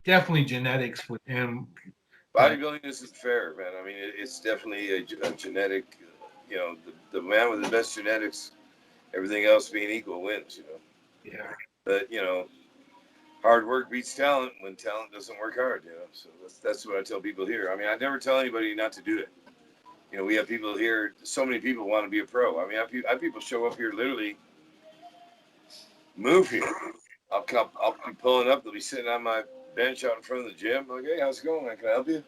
Definitely genetics with him.
Bodybuilding isn't fair, man. I mean, it's definitely a genetic, the man with the best genetics, everything else being equal, wins,
Yeah.
But, hard work beats talent when talent doesn't work hard, So that's what I tell people here. I mean, I never tell anybody not to do it. We have people here, so many people want to be a pro. I mean, I have people show up here literally, move here. I'll be pulling up. They'll be sitting on my bench out in front of the gym. I'm like, hey, how's it going, man? Can I help you?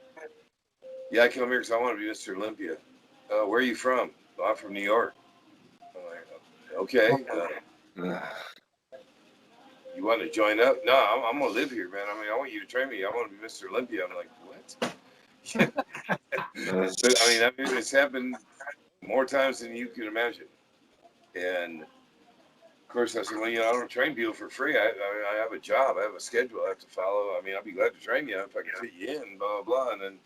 Yeah, I come here because I want to be Mr. Olympia. Where are you from? Oh, I'm from New York. I'm like, okay. You want to join up? No, I'm going to live here, man. I mean, I want you to train me. I want to be Mr. Olympia. I'm like, what? But, I mean, it's happened more times than you can imagine. And course, I said, well, I don't train people for free. I have a job. I have a schedule I have to follow. I mean, I'll be glad to train you if I can fit you in, blah, blah, blah. And then,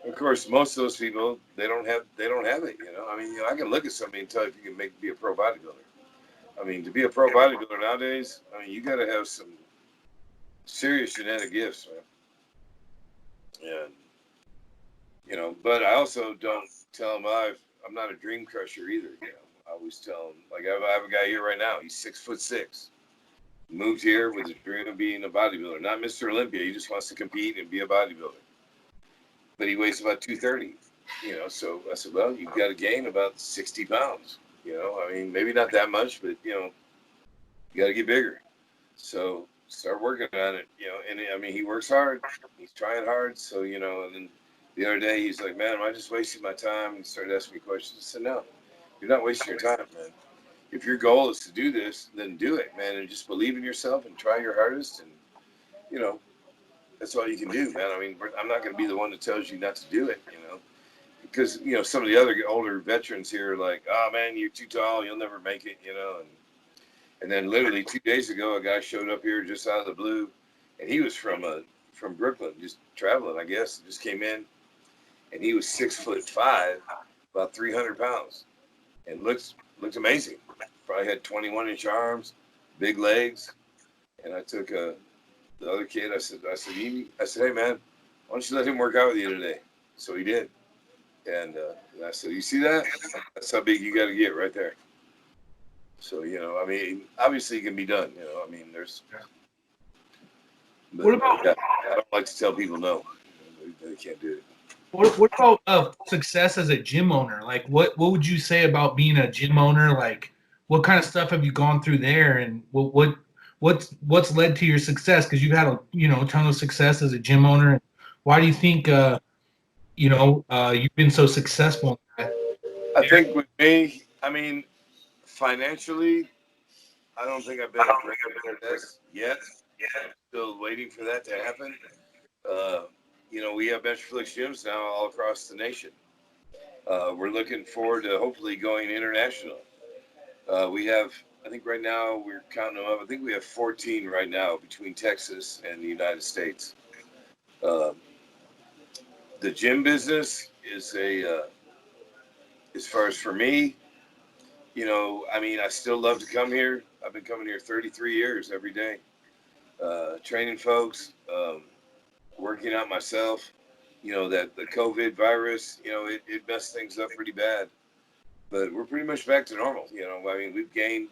of course, most of those people, they don't have it, I mean, I can look at somebody and tell if you can be a pro bodybuilder. I mean, to be a pro bodybuilder nowadays, I mean, you got to have some serious genetic gifts, man. And, but I also don't tell them I'm not a dream crusher either, I always tell them, like I have a guy here right now. He's 6'6". Moved here with a dream of being a bodybuilder. Not Mr. Olympia. He just wants to compete and be a bodybuilder. But he weighs about 230. So I said, well, you've got to gain about 60 pounds. I mean, maybe not that much, but you got to get bigger. So start working on it. And I mean, he works hard. He's trying hard. So and then the other day he's like, man, am I just wasting my time? And he started asking me questions. I said, no. You're not wasting your time, man. If your goal is to do this, then do it, man. And just believe in yourself and try your hardest. And, that's all you can do, man. I mean, I'm not going to be the one that tells you not to do it, Because, some of the other older veterans here are like, oh, man, you're too tall. You'll never make it, And then literally 2 days ago, a guy showed up here just out of the blue. And he was from Brooklyn, just traveling, I guess. Just came in. And he was 6'5", about 300 pounds. And looked amazing. Probably had 21-inch arms, big legs. And I took the other kid. I said, hey man, why don't you let him work out with you today? So he did. And I said, you see that? That's how big you got to get right there. So I mean, obviously it can be done. I mean, there's. But,
What about?
I don't like to tell people no. They can't do it.
What about success as a gym owner? Like, what would you say about being a gym owner? Like, what kind of stuff have you gone through there, and what's led to your success? Because you've had a ton of success as a gym owner. Why do you think you've been so successful in that?
I think with me, I mean, financially, I don't think I've been a great success yet. I'm still waiting for that to happen. We have Metroflex gyms now all across the nation. We're looking forward to hopefully going international. We have, I think right now we're counting them up. I think we have 14 right now between Texas and the United States. The gym business is as far as for me, I mean, I still love to come here. I've been coming here 33 years every day, training folks, working out myself. That the COVID virus, it messed things up pretty bad, but we're pretty much back to normal. I mean, we've gained,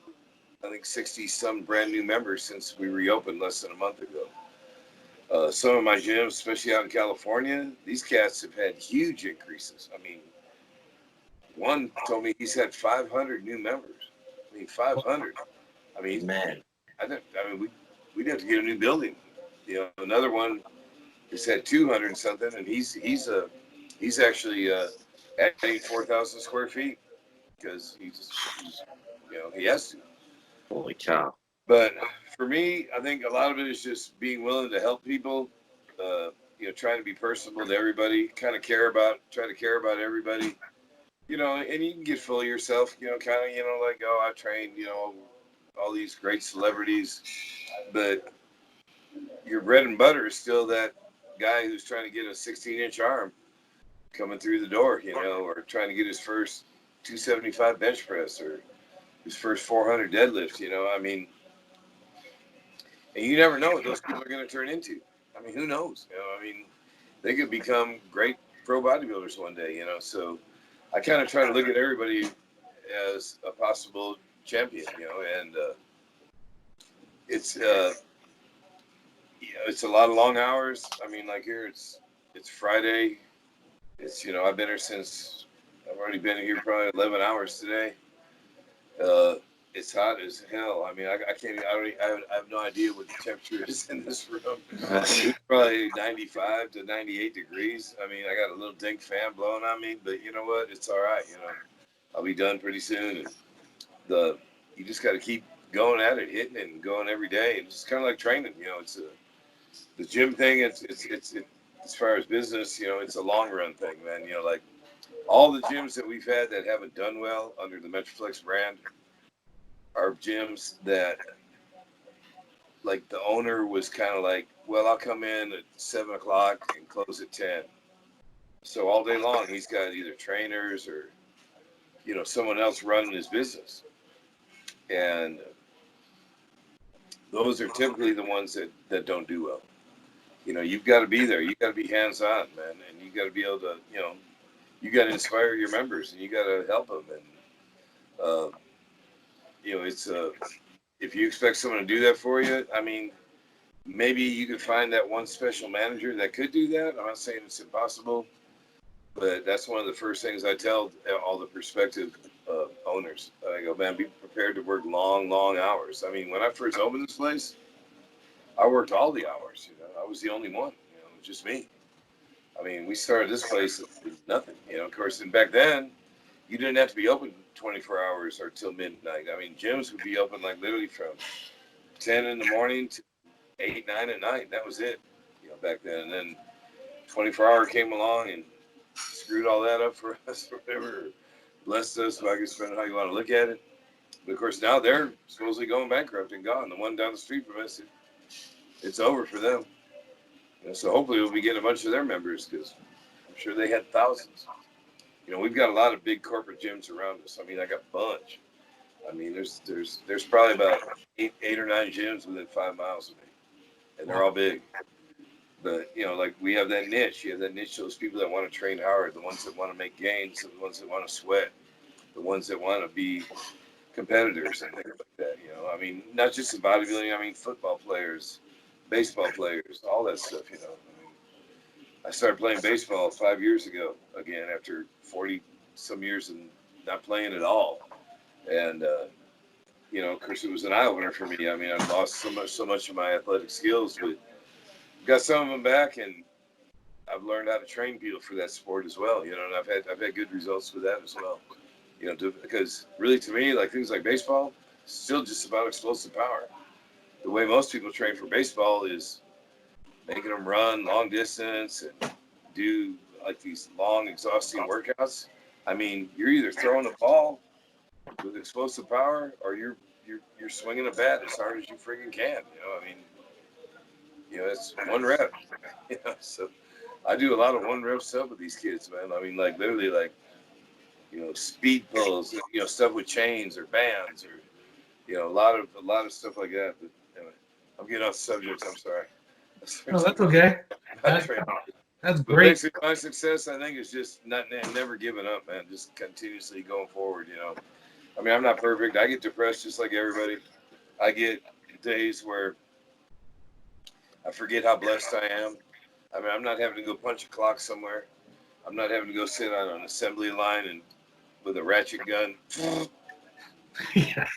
I think, 60 some brand new members since we reopened less than a month ago. Some of my gyms, especially out in California, these cats have had huge increases. I mean, one told me he's had 500 new members. I mean, 500. I mean,
Man.
we'd have to get a new building. Another one has had 200 and something, and he's actually adding 4,000 square feet because he's he has to.
Holy cow.
But for me, I think a lot of it is just being willing to help people, trying to be personable to everybody, try to care about everybody, and you can get full of yourself, like, oh, I trained, all these great celebrities, but your bread and butter is still that guy who's trying to get a 16-inch arm coming through the door, or trying to get his first 275 bench press or his first 400 deadlift, I mean, and you never know what those people are going to turn into. I mean, who knows? I mean, they could become great pro bodybuilders one day, so I kind of try to look at everybody as a possible champion, and it's it's a lot of long hours. I mean, like here, it's Friday. It's I've been here I've already been here probably 11 hours today. It's hot as hell. I mean, I can't. I have no idea what the temperature is in this room. It's probably 95 to 98 degrees. I mean, I got a little dink fan blowing on me, but you know what? It's all right. I'll be done pretty soon. And you just got to keep going at it, hitting it, and going every day. And it's kind of like training. It's the gym thing. It's as far as business. It's a long run thing, man. Like all the gyms that we've had that haven't done well under the Metroflex brand are gyms that, like, the owner was kind of like, well, I'll come in at 7 o'clock and close at 10. So all day long, he's got either trainers or, someone else running his business. And those are typically the ones that don't do well. You've got to be there. You've got to be hands-on, man. And you got to be able to, you got to inspire your members and you got to help them. And, it's if you expect someone to do that for you, I mean, maybe you could find that one special manager that could do that. I'm not saying it's impossible, but that's one of the first things I tell all the prospective owners. I go, man, be prepared to work long, long hours. I mean, when I first opened this place, I worked all the hours. I was the only one. Just me. I mean, we started this place with nothing. Of course, and back then, you didn't have to be open 24 hours or till midnight. I mean, gyms would be open like literally from 10 in the morning to 8, 9 at night. That was it, back then. And then 24-hour came along and screwed all that up for us or whatever. Blessed us, so I can spend how you want to look at it. But of course, now they're supposedly going bankrupt and gone. The one down the street from us, it's over for them. So hopefully we'll be getting a bunch of their members because I'm sure they had thousands. We've got a lot of big corporate gyms around us. I mean, I got a bunch. I mean, there's probably about eight or 9 gyms within 5 miles of me, and they're all big. But like we have that niche. You have that niche. Those people that want to train hard, the ones that want to make gains, the ones that want to sweat, the ones that want to be competitors and things like that. I mean, not just in bodybuilding. I mean, football players, baseball players, all that stuff. I mean, I started playing baseball 5 years ago again after 40 some years and not playing at all. And of course, it was an eye opener for me. I mean, I lost so much of my athletic skills, but got some of them back, and I've learned how to train people for that sport as well. And I've had good results with that as well. Because really, to me, like things like baseball, still just about explosive power. The way most people train for baseball is making them run long distance and do like these long, exhausting workouts. I mean, you're either throwing a ball with explosive power or you're swinging a bat as hard as you freaking can. I mean, it's one rep. So I do a lot of one rep stuff with these kids, man. I mean, like literally, like speed pulls, stuff with chains or bands, or a lot of stuff like that. But anyway, I'm getting off the subject. I'm sorry.
No, that's okay. That's great.
Basically, my success, I think, is just never giving up, man. Just continuously going forward. I mean, I'm not perfect. I get depressed just like everybody. I get days where I forget how blessed I am. I mean, I'm not having to go punch a clock somewhere. I'm not having to go sit on an assembly line and with a ratchet gun.
Yeah.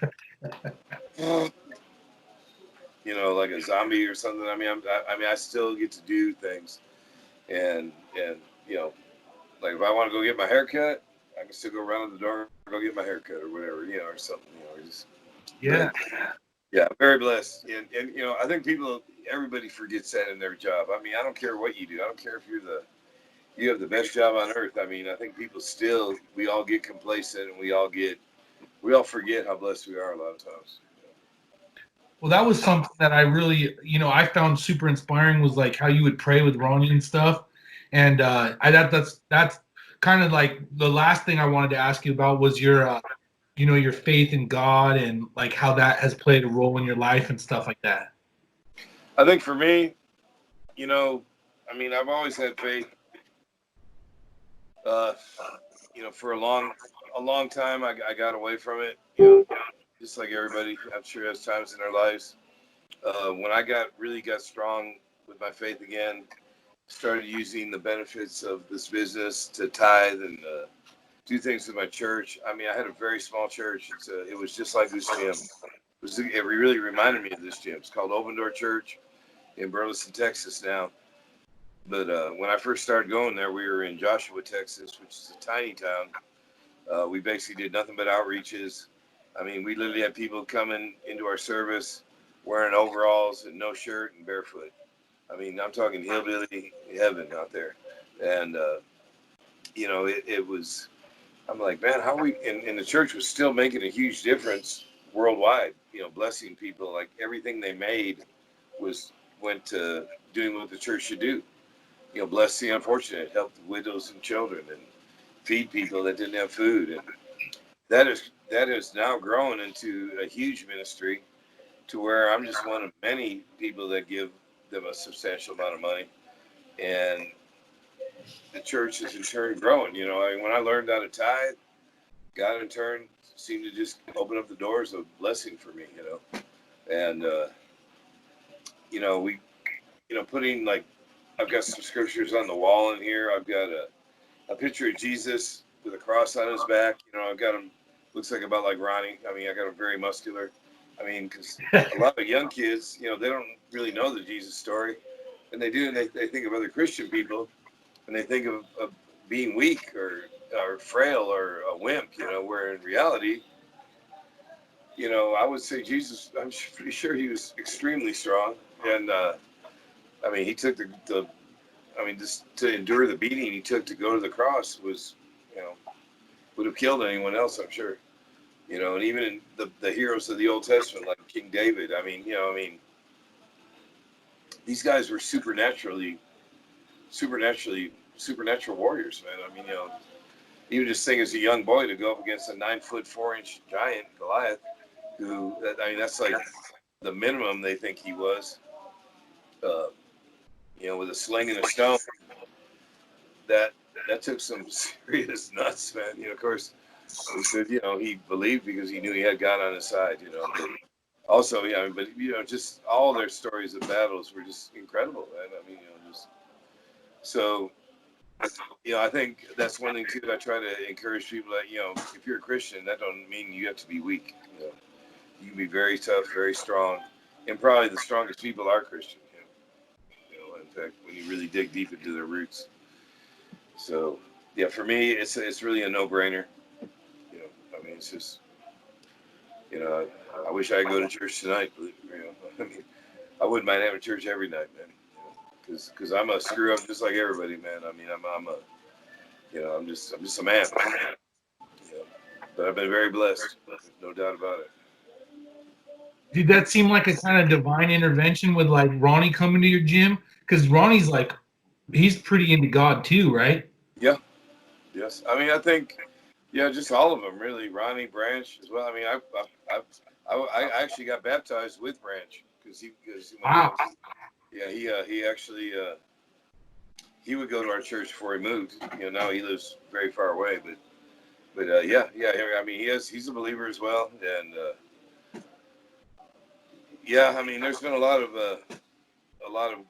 Like a zombie or something. I mean, I still get to do things, and like if I want to go get my hair cut, I can still go around the door and go get my hair cut or whatever, or something.
Yeah.
Yeah, very blessed. And I think everybody forgets that in their job. I mean, I don't care what you do. I don't care if you have the best job on earth. I mean, I think we all get complacent and we all forget how blessed we are a lot of times.
Well, that was something that I really, I found super inspiring was like how you would pray with Ronnie and stuff. And that's kind of like the last thing I wanted to ask you about was your faith in God and like how that has played a role in your life and stuff like that.
I think for me, I mean, I've always had faith. For a long time, I got away from it. Just like everybody, I'm sure has times in their lives. When I really got strong with my faith again, started using the benefits of this business to tithe and do things with my church. I mean, I had a very small church. It was just like this gym. It really reminded me of this gym. It's called Open Door Church in Burleson, Texas now. But when I first started going there, we were in Joshua, Texas, which is a tiny town. We basically did nothing but outreaches. I mean, we literally had people coming into our service wearing overalls and no shirt and barefoot. I mean, I'm talking hillbilly heaven out there. And, it was, I'm like, man, how we, and the church was still making a huge difference worldwide, blessing people. Like everything they made went to doing what the church should do. Bless the unfortunate, help the widows and children, and feed people that didn't have food. And that is now grown into a huge ministry, to where I'm just one of many people that give them a substantial amount of money, and the church is in turn growing. When I learned how to tithe, God in turn seemed to just open up the doors of blessing for me. And we, putting, like, I've got some scriptures on the wall in here. I've got a picture of Jesus with a cross on his back. I've got him, looks like about like Ronnie. I mean, I got him very muscular. I mean, because a lot of young kids, they don't really know the Jesus story, and they do, and they think of other Christian people, and they think of being weak or frail or a wimp, where in reality, I would say Jesus, I'm pretty sure he was extremely strong. And, I mean, he took just to endure the beating he took to go to the cross was, would have killed anyone else, I'm sure. And even in the heroes of the Old Testament, like King David, these guys were supernatural warriors, man. Even just think as a young boy to go up against a 9'4" giant, Goliath, that's like the minimum they think he was, with a sling and a stone. That took some serious nuts, man. Of course, he said, he believed because he knew he had God on his side, But also, just all their stories of battles were just incredible, man. So, I think that's one thing too. I try to encourage people that, if you're a Christian, that don't mean you have to be weak. You can be very tough, very strong, and probably the strongest people are Christian. In fact, when you really dig deep into their roots. So, yeah, for me, it's really a no-brainer. It's just, I wish I could go to church tonight, but I wouldn't mind having church every night, man. Because I'm a screw up just like everybody, man. I'm just a man. But I've been very blessed, no doubt about it.
Did that seem like a kind of divine intervention with like Ronnie coming to your gym? Because Ronnie's like, he's pretty into God too, right?
Yeah. Yes. I think, just all of them really. Ronnie, Branch as well. I actually got baptized with Branch because
Wow.
He actually he would go to our church before he moved. Now he lives very far away, but he's a believer as well, and there's been a lot of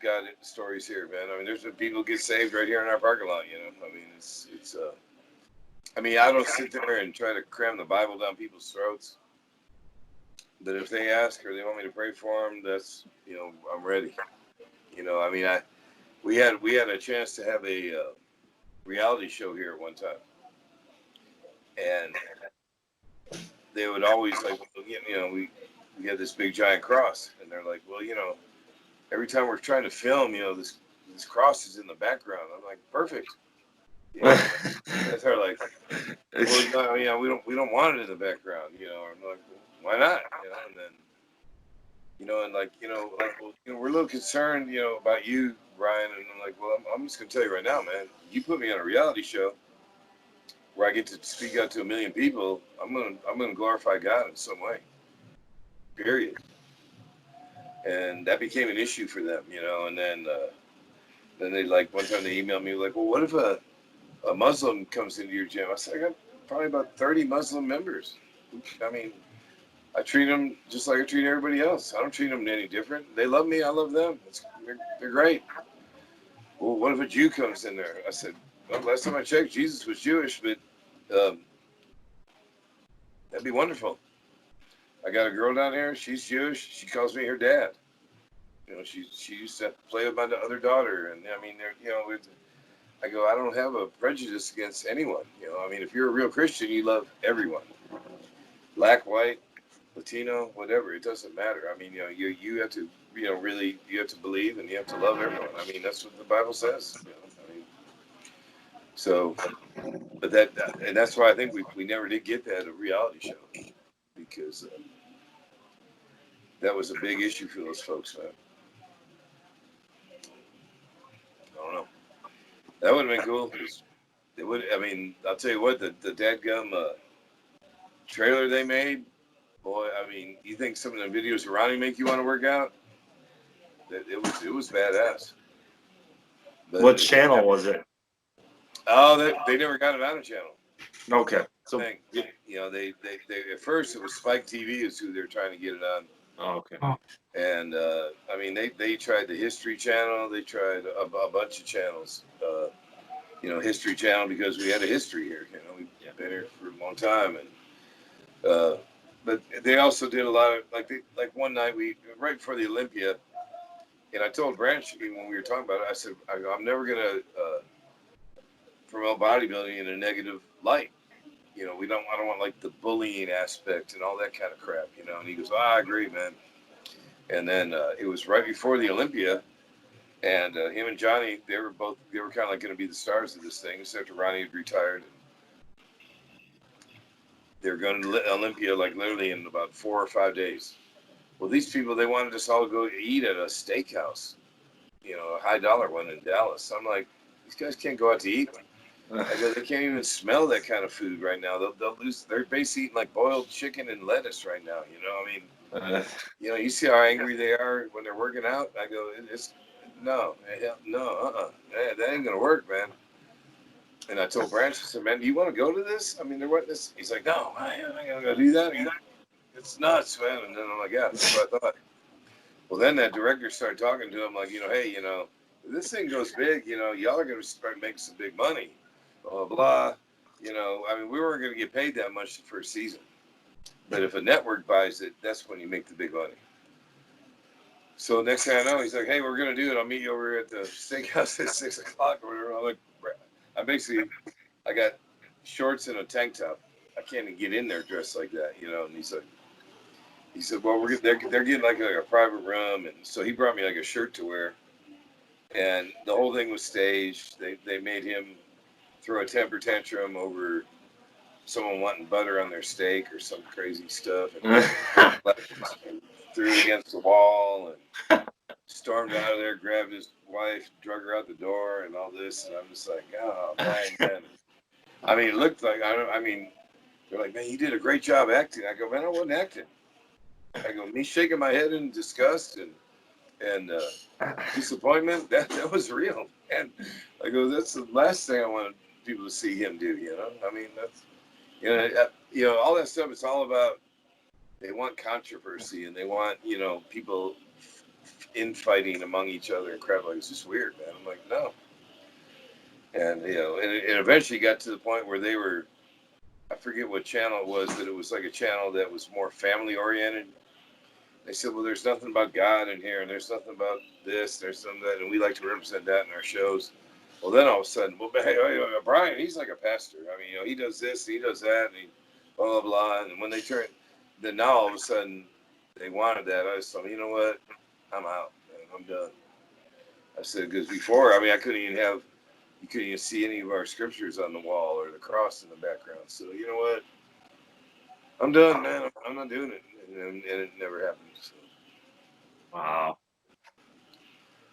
God stories here, man. There's been people get saved right here in our parking lot. I don't sit there and try to cram the Bible down people's throats, but if they ask or they want me to pray for them, that's I'm ready. We had a chance to have a reality show here at one time, and they would always we had this big giant cross, and they're like, well, every time we're trying to film, this cross is in the background. I'm like, perfect. That's her like, well, no, we don't want it in the background. I'm like, well, why not? And then, we're a little concerned, about you, Brian. And I'm like, well, I'm just gonna tell you right now, man. You put me on a reality show where I get to speak out to 1 million people. I'm gonna glorify God in some way. Period. And that became an issue for them, And then they one time they emailed me like, well, what if a Muslim comes into your gym? I said, I got probably about 30 Muslim members. I treat them just like I treat everybody else. I don't treat them any different. They love me. I love them. They're great. Well, what if a Jew comes in there? I said, well, last time I checked, Jesus was Jewish, but that'd be wonderful. I got a girl down here. She's Jewish. She calls me her dad. She used to play with my other daughter, and I go, I don't have a prejudice against anyone. If you're a real Christian, you love everyone, black, white, Latino, whatever. It doesn't matter. You have to, really, you have to believe and you have to love everyone. That's what the Bible says. So, but and that's why I think we never did get that a reality show, because that was a big issue for those folks, man. I don't know. That would have been cool. It would. I mean, I'll tell you what, the dadgum trailer they made, boy. I mean, you think some of the videos Ronnie make you want to work out? It was badass. But
What channel was it?
Oh, they never got it on a channel.
Okay. So,
You know, they at first it was Spike TV is who they're trying to get it on.
oh, okay.
And I mean, they tried the History Channel. They tried a bunch of channels. You know, History Channel because we had a history here. You know, we've been here for a long time, and but they also did a lot of like one night right before the Olympia, and I told Branch when we were talking about it, I said I'm never gonna promote bodybuilding in a negative light. You know, I don't want like the bullying aspect and all that kind of crap. You know, and he goes, I agree, man. And then it was right before the Olympia, and him and Johnny, they were kind of like going to be the stars of this thing. Except after Ronnie had retired, they were going to Olympia like literally in about 4 or 5 days. Well, these people, they wanted us all to go eat at a steakhouse, you know, a $high one in Dallas. I'm like, these guys can't go out to eat. I go, they can't even smell that kind of food right now. They'll lose. They're basically eating like boiled chicken and lettuce right now. You know, I mean, you know, you see how angry they are when they're working out. I go, no, that ain't gonna work, man. And I told Branch, I said, man, do you want to go to this? I mean, they're what this. He's like, no, I ain't gonna do that. It's nuts, man. And then I'm like, yeah, that's what I thought. Well, then that director started talking to him like, you know, hey, you know, if this thing goes big, you know, y'all are gonna start making some big money. Blah, blah, you know, I mean, we weren't going to get paid that much the first season. But if a network buys it, that's when you make the big money. So next thing I know, he's like, hey, we're going to do it. I'll meet you over at the steakhouse at 6 o'clock or whatever. I'm like, I got shorts and a tank top. I can't even get in there dressed like that, you know. And he said, well, they're getting like a private room. And so he brought me like a shirt to wear. And the whole thing was staged. They made him throw a temper tantrum over someone wanting butter on their steak or some crazy stuff, and threw it against the wall and stormed out of there, grabbed his wife, drug her out the door, and all this. And I'm just like, oh man. I mean, it looked like they're like, man, you did a great job acting. I go, man, I wasn't acting. I go, me shaking my head in disgust and disappointment. That was real. And I go, that's the last thing I want people to see him do, you know. I mean, that's you know, all that stuff. It's all about they want controversy and they want, you know, people infighting among each other and crap. Like, it's just weird, man. I'm like, no. And you know, and it eventually got to the point where they were, I forget what channel it was, but it was like a channel that was more family oriented. They said, well, there's nothing about God in here, and there's nothing about this, there's something that, and we like to represent that in our shows. Well, then all of a sudden, well, hey, Brian, he's like a pastor. I mean, you know, he does this, he does that, and he blah, blah, blah. And when they turned, then now all of a sudden, they wanted that. I just thought, you know what? I'm out, man. I'm done. I said, because before, I mean, you couldn't even see any of our scriptures on the wall or the cross in the background. So, you know what? I'm done, man. I'm not doing it. And it never happened. So.
Wow.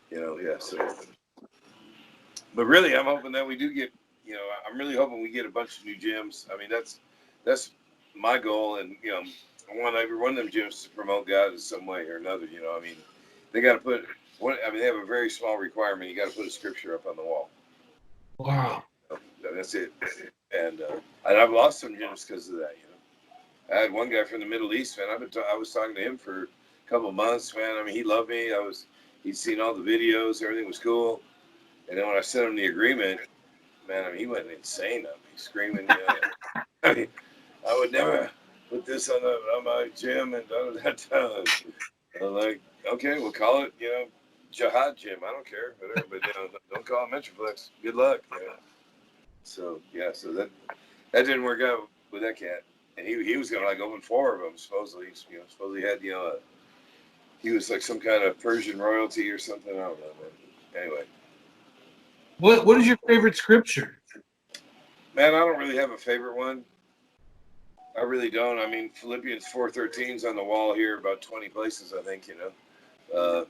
You know, yeah. So, but really, I'm hoping that we do get. You know, I'm really hoping we get a bunch of new gyms. I mean, that's my goal, and you know, I want every one of them gyms to promote God in some way or another. You know, I mean, they got to put. They have a very small requirement. You got to put a scripture up on the wall.
Wow.
That's it. And I've lost some gyms because of that. You know, I had one guy from the Middle East, man. I was talking to him for a couple of months, man. I mean, he loved me. He'd seen all the videos. Everything was cool. And then when I sent him the agreement, man, I mean, he went insane on me, screaming. You know, I mean, I would never put this on my gym and that. I'm like, okay, we'll call it, you know, Jihad Gym. I don't care, whatever. But you know, don't call it Metroflex. Good luck. You know? So yeah, so that didn't work out with that cat. And he was gonna like open 4 of them supposedly. You know, supposedly had he was like some kind of Persian royalty or something. I don't know, man. Anyway.
What is your favorite scripture?
Man, I don't really have a favorite one. I really don't. I mean, Philippians 4:13's on the wall here, about 20 places, I think. But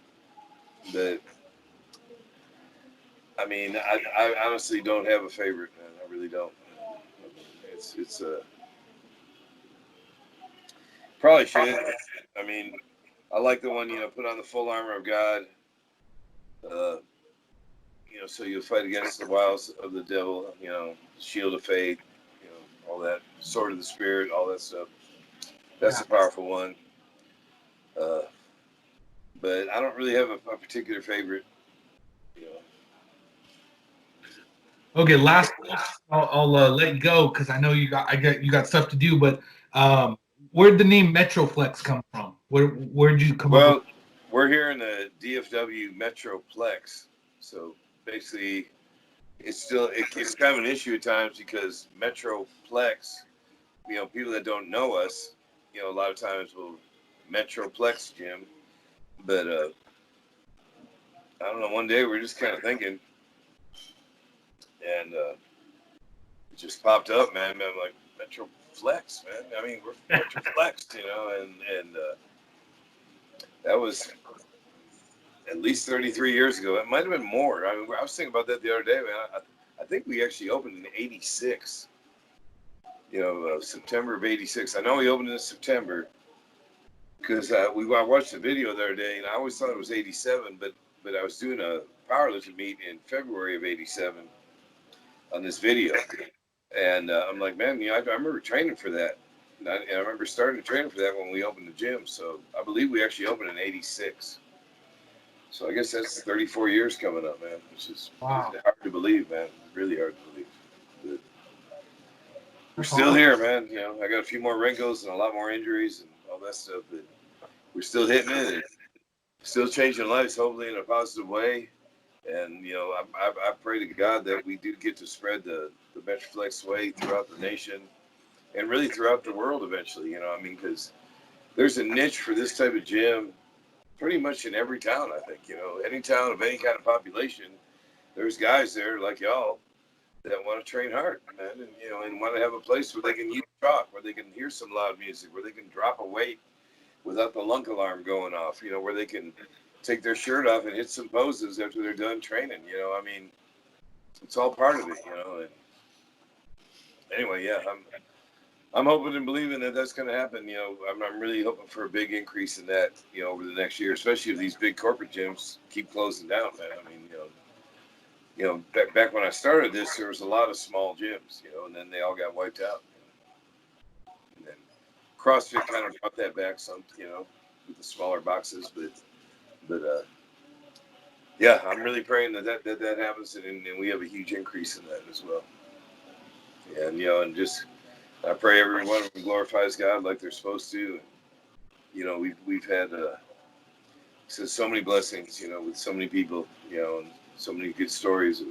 I mean, I honestly don't have a favorite, man. I really don't. It's probably should. I mean, I like the one, put on the full armor of God. So you'll fight against the wiles of the devil. Shield of faith. All that, sword of the spirit, all that stuff. That's a powerful one. But I don't really have a particular favorite.
Okay, last I'll let you go because I know you got stuff to do. But where'd the name Metroflex come from? Where'd you come up
Well,
with?
we're here in the DFW Metroplex, so basically, it's kind of an issue at times because Metroplex, people that don't know us, a lot of times will Metroplex gym, but I don't know. One day we're just kind of thinking, and it just popped up, man. I'm like, Metroflex, man. I mean, we're Metroflex, and that was at least 33 years ago. It might have been more. I mean, I was thinking about that the other day, man. I think we actually opened in '86. September of '86. I know we opened in September because I watched the video the other day, and I always thought it was '87, but I was doing a powerlifting meet in February of '87 on this video, and I'm like, man, I remember training for that. And I remember starting to train for that when we opened the gym. So I believe we actually opened in '86. So I guess that's 34 years coming up, man, which is hard to believe, man. Really hard to believe. But we're still here, man. I got a few more wrinkles and a lot more injuries and all that stuff, but we're still hitting it and still changing lives, hopefully in a positive way. And, I pray to God that we do get to spread the Metroflex way throughout the nation and really throughout the world eventually, because there's a niche for this type of gym pretty much in every town, I think. Any town of any kind of population, there's guys there like y'all that want to train hard, man, and want to have a place where they can use chalk, where they can hear some loud music, where they can drop a weight without the lunk alarm going off, where they can take their shirt off and hit some poses after they're done training. I mean, it's all part of it, And anyway, yeah, I'm hoping and believing that that's going to happen. I'm really hoping for a big increase in that, over the next year, especially if these big corporate gyms keep closing down, man. I mean, back when I started this, there was a lot of small gyms, and then they all got wiped out. And then CrossFit kind of brought that back some, with the smaller boxes, but yeah, I'm really praying that happens, and we have a huge increase in that as well. And and just I pray every one of them glorifies God like they're supposed to. And, we've had so many blessings, with so many people, and so many good stories of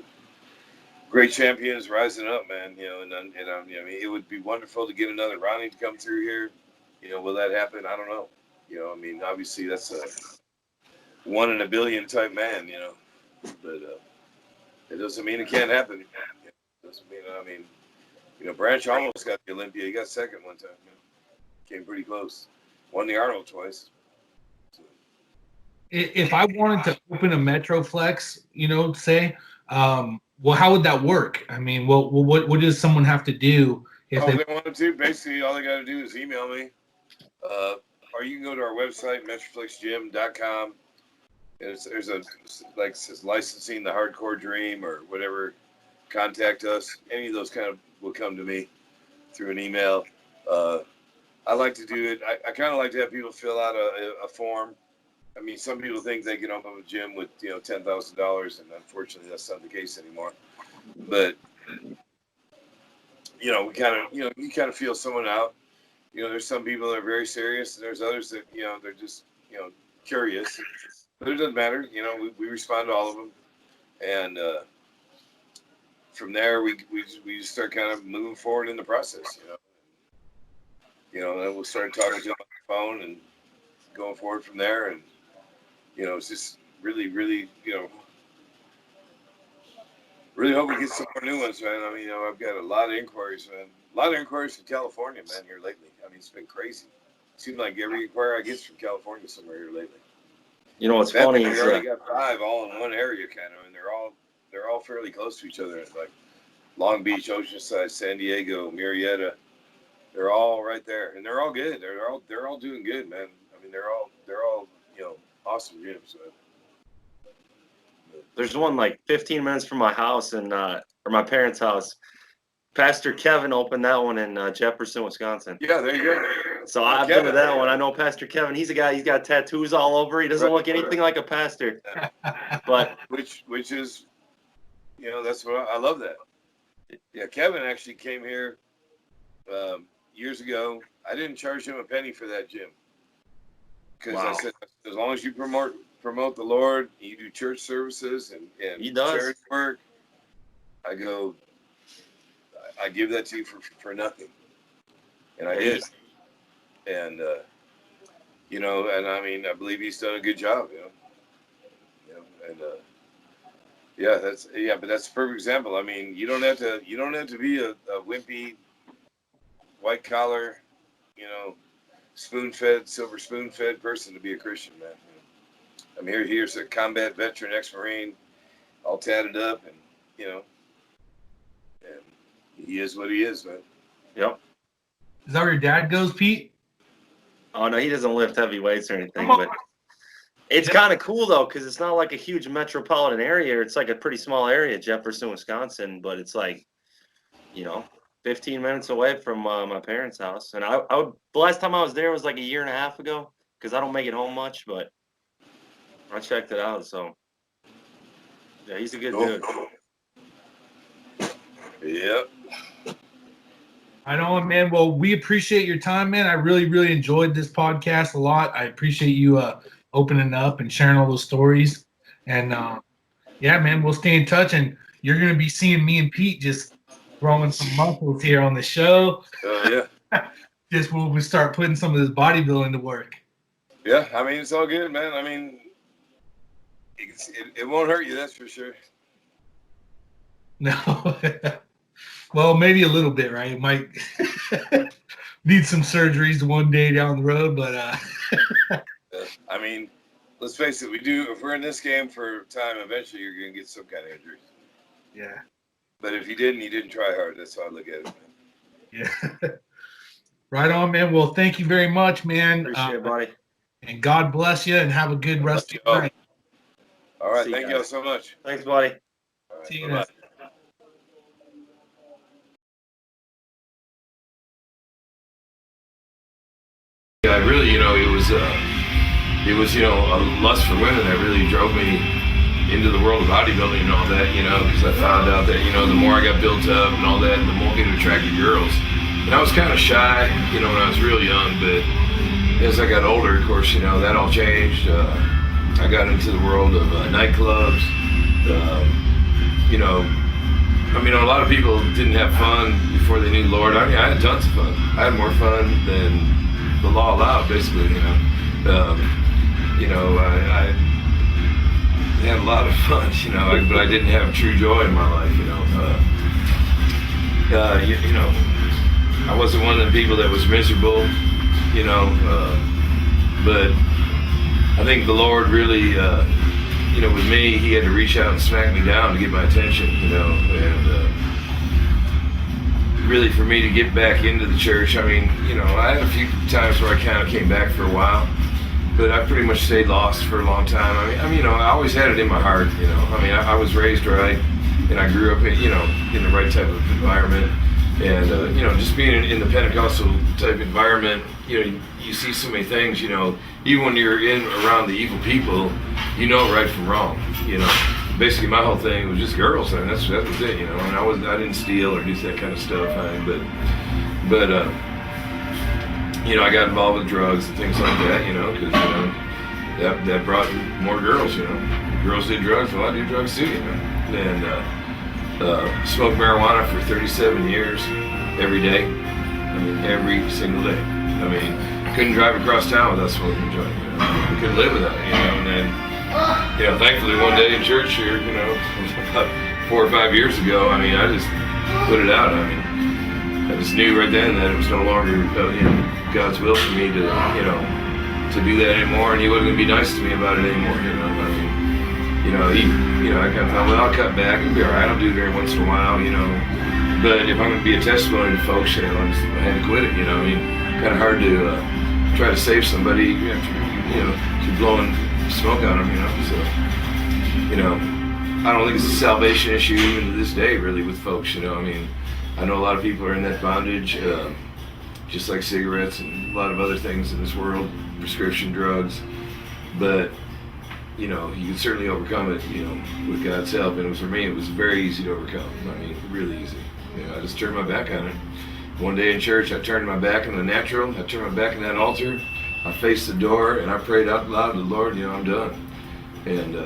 great champions rising up, man. And I mean, it would be wonderful to get another Ronnie to come through here. Will that happen? I don't know. I mean, obviously that's a 1 in a billion type man, but it doesn't mean it can't happen. It doesn't mean, I mean, Branch almost got the Olympia. He got second one time. Came pretty close. Won the Arnold twice. So.
If I wanted to open a Metroflex, say, well, how would that work? I mean, what does someone have to do if
they wanted to? Basically, all they got to do is email me, or you can go to our website, metroflexgym.com. There's a says licensing the hardcore dream or whatever. Contact us. Any of those kind of will come to me through an email. I like to do it. I kind of like to have people fill out a form. I mean, some people think they can open a gym with $10,000, and unfortunately, that's not the case anymore. But we kind of you kind of feel someone out. There's some people that are very serious, and there's others that they're just curious. But it doesn't matter. We respond to all of them, and from there we just start kind of moving forward in the process. Then we'll start talking to them on the phone and going forward from there, and it's just really, really, Really hope we get some more new ones, man. I mean, I've got a lot of inquiries, man. A lot of inquiries from California, man, here lately. I mean, it's been crazy. It seems like every inquiry I get from California somewhere here lately.
You know what's funny
We
is
already got 5 all in one area, kind of, and they're all fairly close to each other. It's like Long Beach, Oceanside, San Diego, Murrieta. They're all right there, and they're all good. They're all doing good, man. I mean, they're all awesome gyms, man.
there's one like 15 minutes from my house and or my parents' house. Pastor Kevin opened that one in Jefferson, Wisconsin.
Yeah, there you go.
So I've been to that one. I know Pastor Kevin. He's a guy. He's got tattoos all over. He doesn't look anything like a pastor. But
which is, that's what I love that. Yeah, Kevin actually came here years ago. I didn't charge him a penny for that gym because I said, as long as you promote the Lord, you do church services and
he does
charity work, I give that to you for nothing. And I did. And, and I mean, I believe he's done a good job, and, but that's a perfect example. I mean, you don't have to be a wimpy, white collar, silver spoon fed person to be a Christian, man. I'm here's a combat veteran, ex-Marine, all tatted up, and, and he is what he is, man.
Yep.
Is that where your dad goes, Pete?
Oh, no, he doesn't lift heavy weights or anything, but it's kind of cool, though, because it's not like a huge metropolitan area. It's like a pretty small area, Jefferson, Wisconsin, but it's like, 15 minutes away from my parents' house. And the last time I was there was like a year and a half ago, because I don't make it home much, but I checked it out, so yeah, he's a good dude.
Yep.
I know, man. Well, we appreciate your time, man. I really, really enjoyed this podcast a lot. I appreciate you opening up and sharing all those stories. And yeah, man, we'll stay in touch. And you're going to be seeing me and Pete just throwing some muscles here on the show.
Yeah.
Just when we start putting some of this bodybuilding to work.
Yeah, I mean, it's all good, man. I mean, it won't hurt you, that's for sure.
No. Well, maybe a little bit, right? It might need some surgeries one day down the road, but
I mean, let's face it, if we're in this game for time, eventually you're going to get some kind of injury.
yeah.
But if you didn't try hard. That's how I look at it, man.
Yeah. Right on, man. Well, thank you very much, man.
Appreciate it, buddy.
And God bless you and have a good rest of your night.
All right.
See you
Thank you all so much.
Thanks, buddy.
All right,
See you
bye-bye.
next.
I really, it was a lust for women that really drove me into the world of bodybuilding and all that, because I found out that, the more I got built up and all that, the more it attracted girls. And I was kind of shy, when I was real young, but as I got older, of course, that all changed. I got into the world of nightclubs. A lot of people didn't have fun before they knew the Lord. I had tons of fun. I had more fun than the law allowed, basically, I had a lot of fun, but I didn't have true joy in my life, I wasn't one of the people that was miserable, but I think the Lord really, with me, he had to reach out and smack me down to get my attention, and really for me to get back into the church. I had a few times where I kind of came back for a while, but I pretty much stayed lost for a long time. I always had it in my heart, I was raised right, and I grew up in the right type of environment, and just being in the Pentecostal type environment, you see so many things, even when you're around the evil people, right from wrong, Basically, my whole thing was just girls, and that was it, And I didn't steal or do that kind of stuff, but I got involved with drugs and things like that, because that brought more girls, Girls did drugs, well, I do drugs too, And smoked marijuana for 37 years, every day, every single day. Couldn't drive across town without smoking a joint, Couldn't live without it, And then, thankfully one day in church here, about 4 or 5 years ago, I mean, I just put it out. I mean, I just knew right then that it was no longer, God's will for me to, to do that anymore, and He wasn't going to be nice to me about it anymore. I mean, I kind of thought, well, I'll cut back. It'll be all right. I'll do it every once in a while, But if I'm going to be a testimony to folks, I had to quit it. I mean, kind of hard to try to save somebody, to blowing smoke on them, So, I don't think it's a salvation issue even to this day, really, with folks. I mean, I know a lot of people are in that bondage, just like cigarettes and a lot of other things in this world, prescription drugs. But you can certainly overcome it, with God's help. And for me, it was very easy to overcome. I mean, really easy. I just turned my back on it. One day in church, I turned my back on the natural. I turned my back on that altar. I faced the door and I prayed out loud to the Lord, I'm done. And,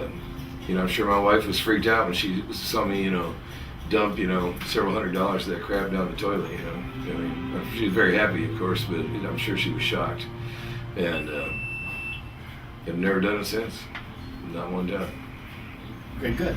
I'm sure my wife was freaked out when she saw me, dump, several $100s of that crap down the toilet, I mean, she was very happy, of course, but I'm sure she was shocked. And I've never done it since. Not one time.
Very good.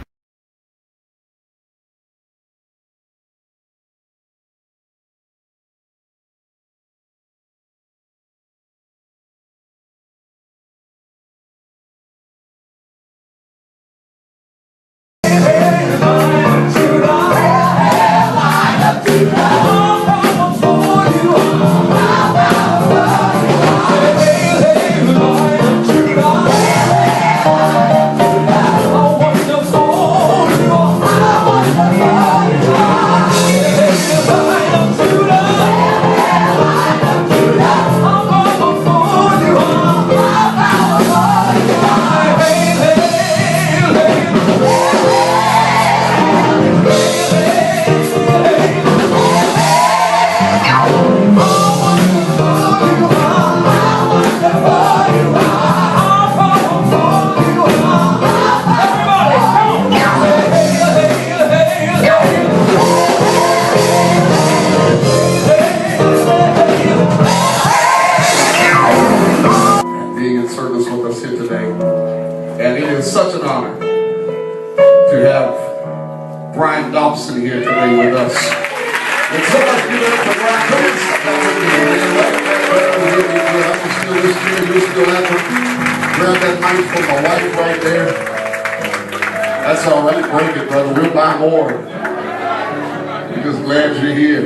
Such an honor to have Brian Dobson here today with us. And so much give it up for Brian. I'm still listening. You still have to grab that mic from my wife right there. That's all right. Break it, brother. We'll buy more. We're just glad you're here.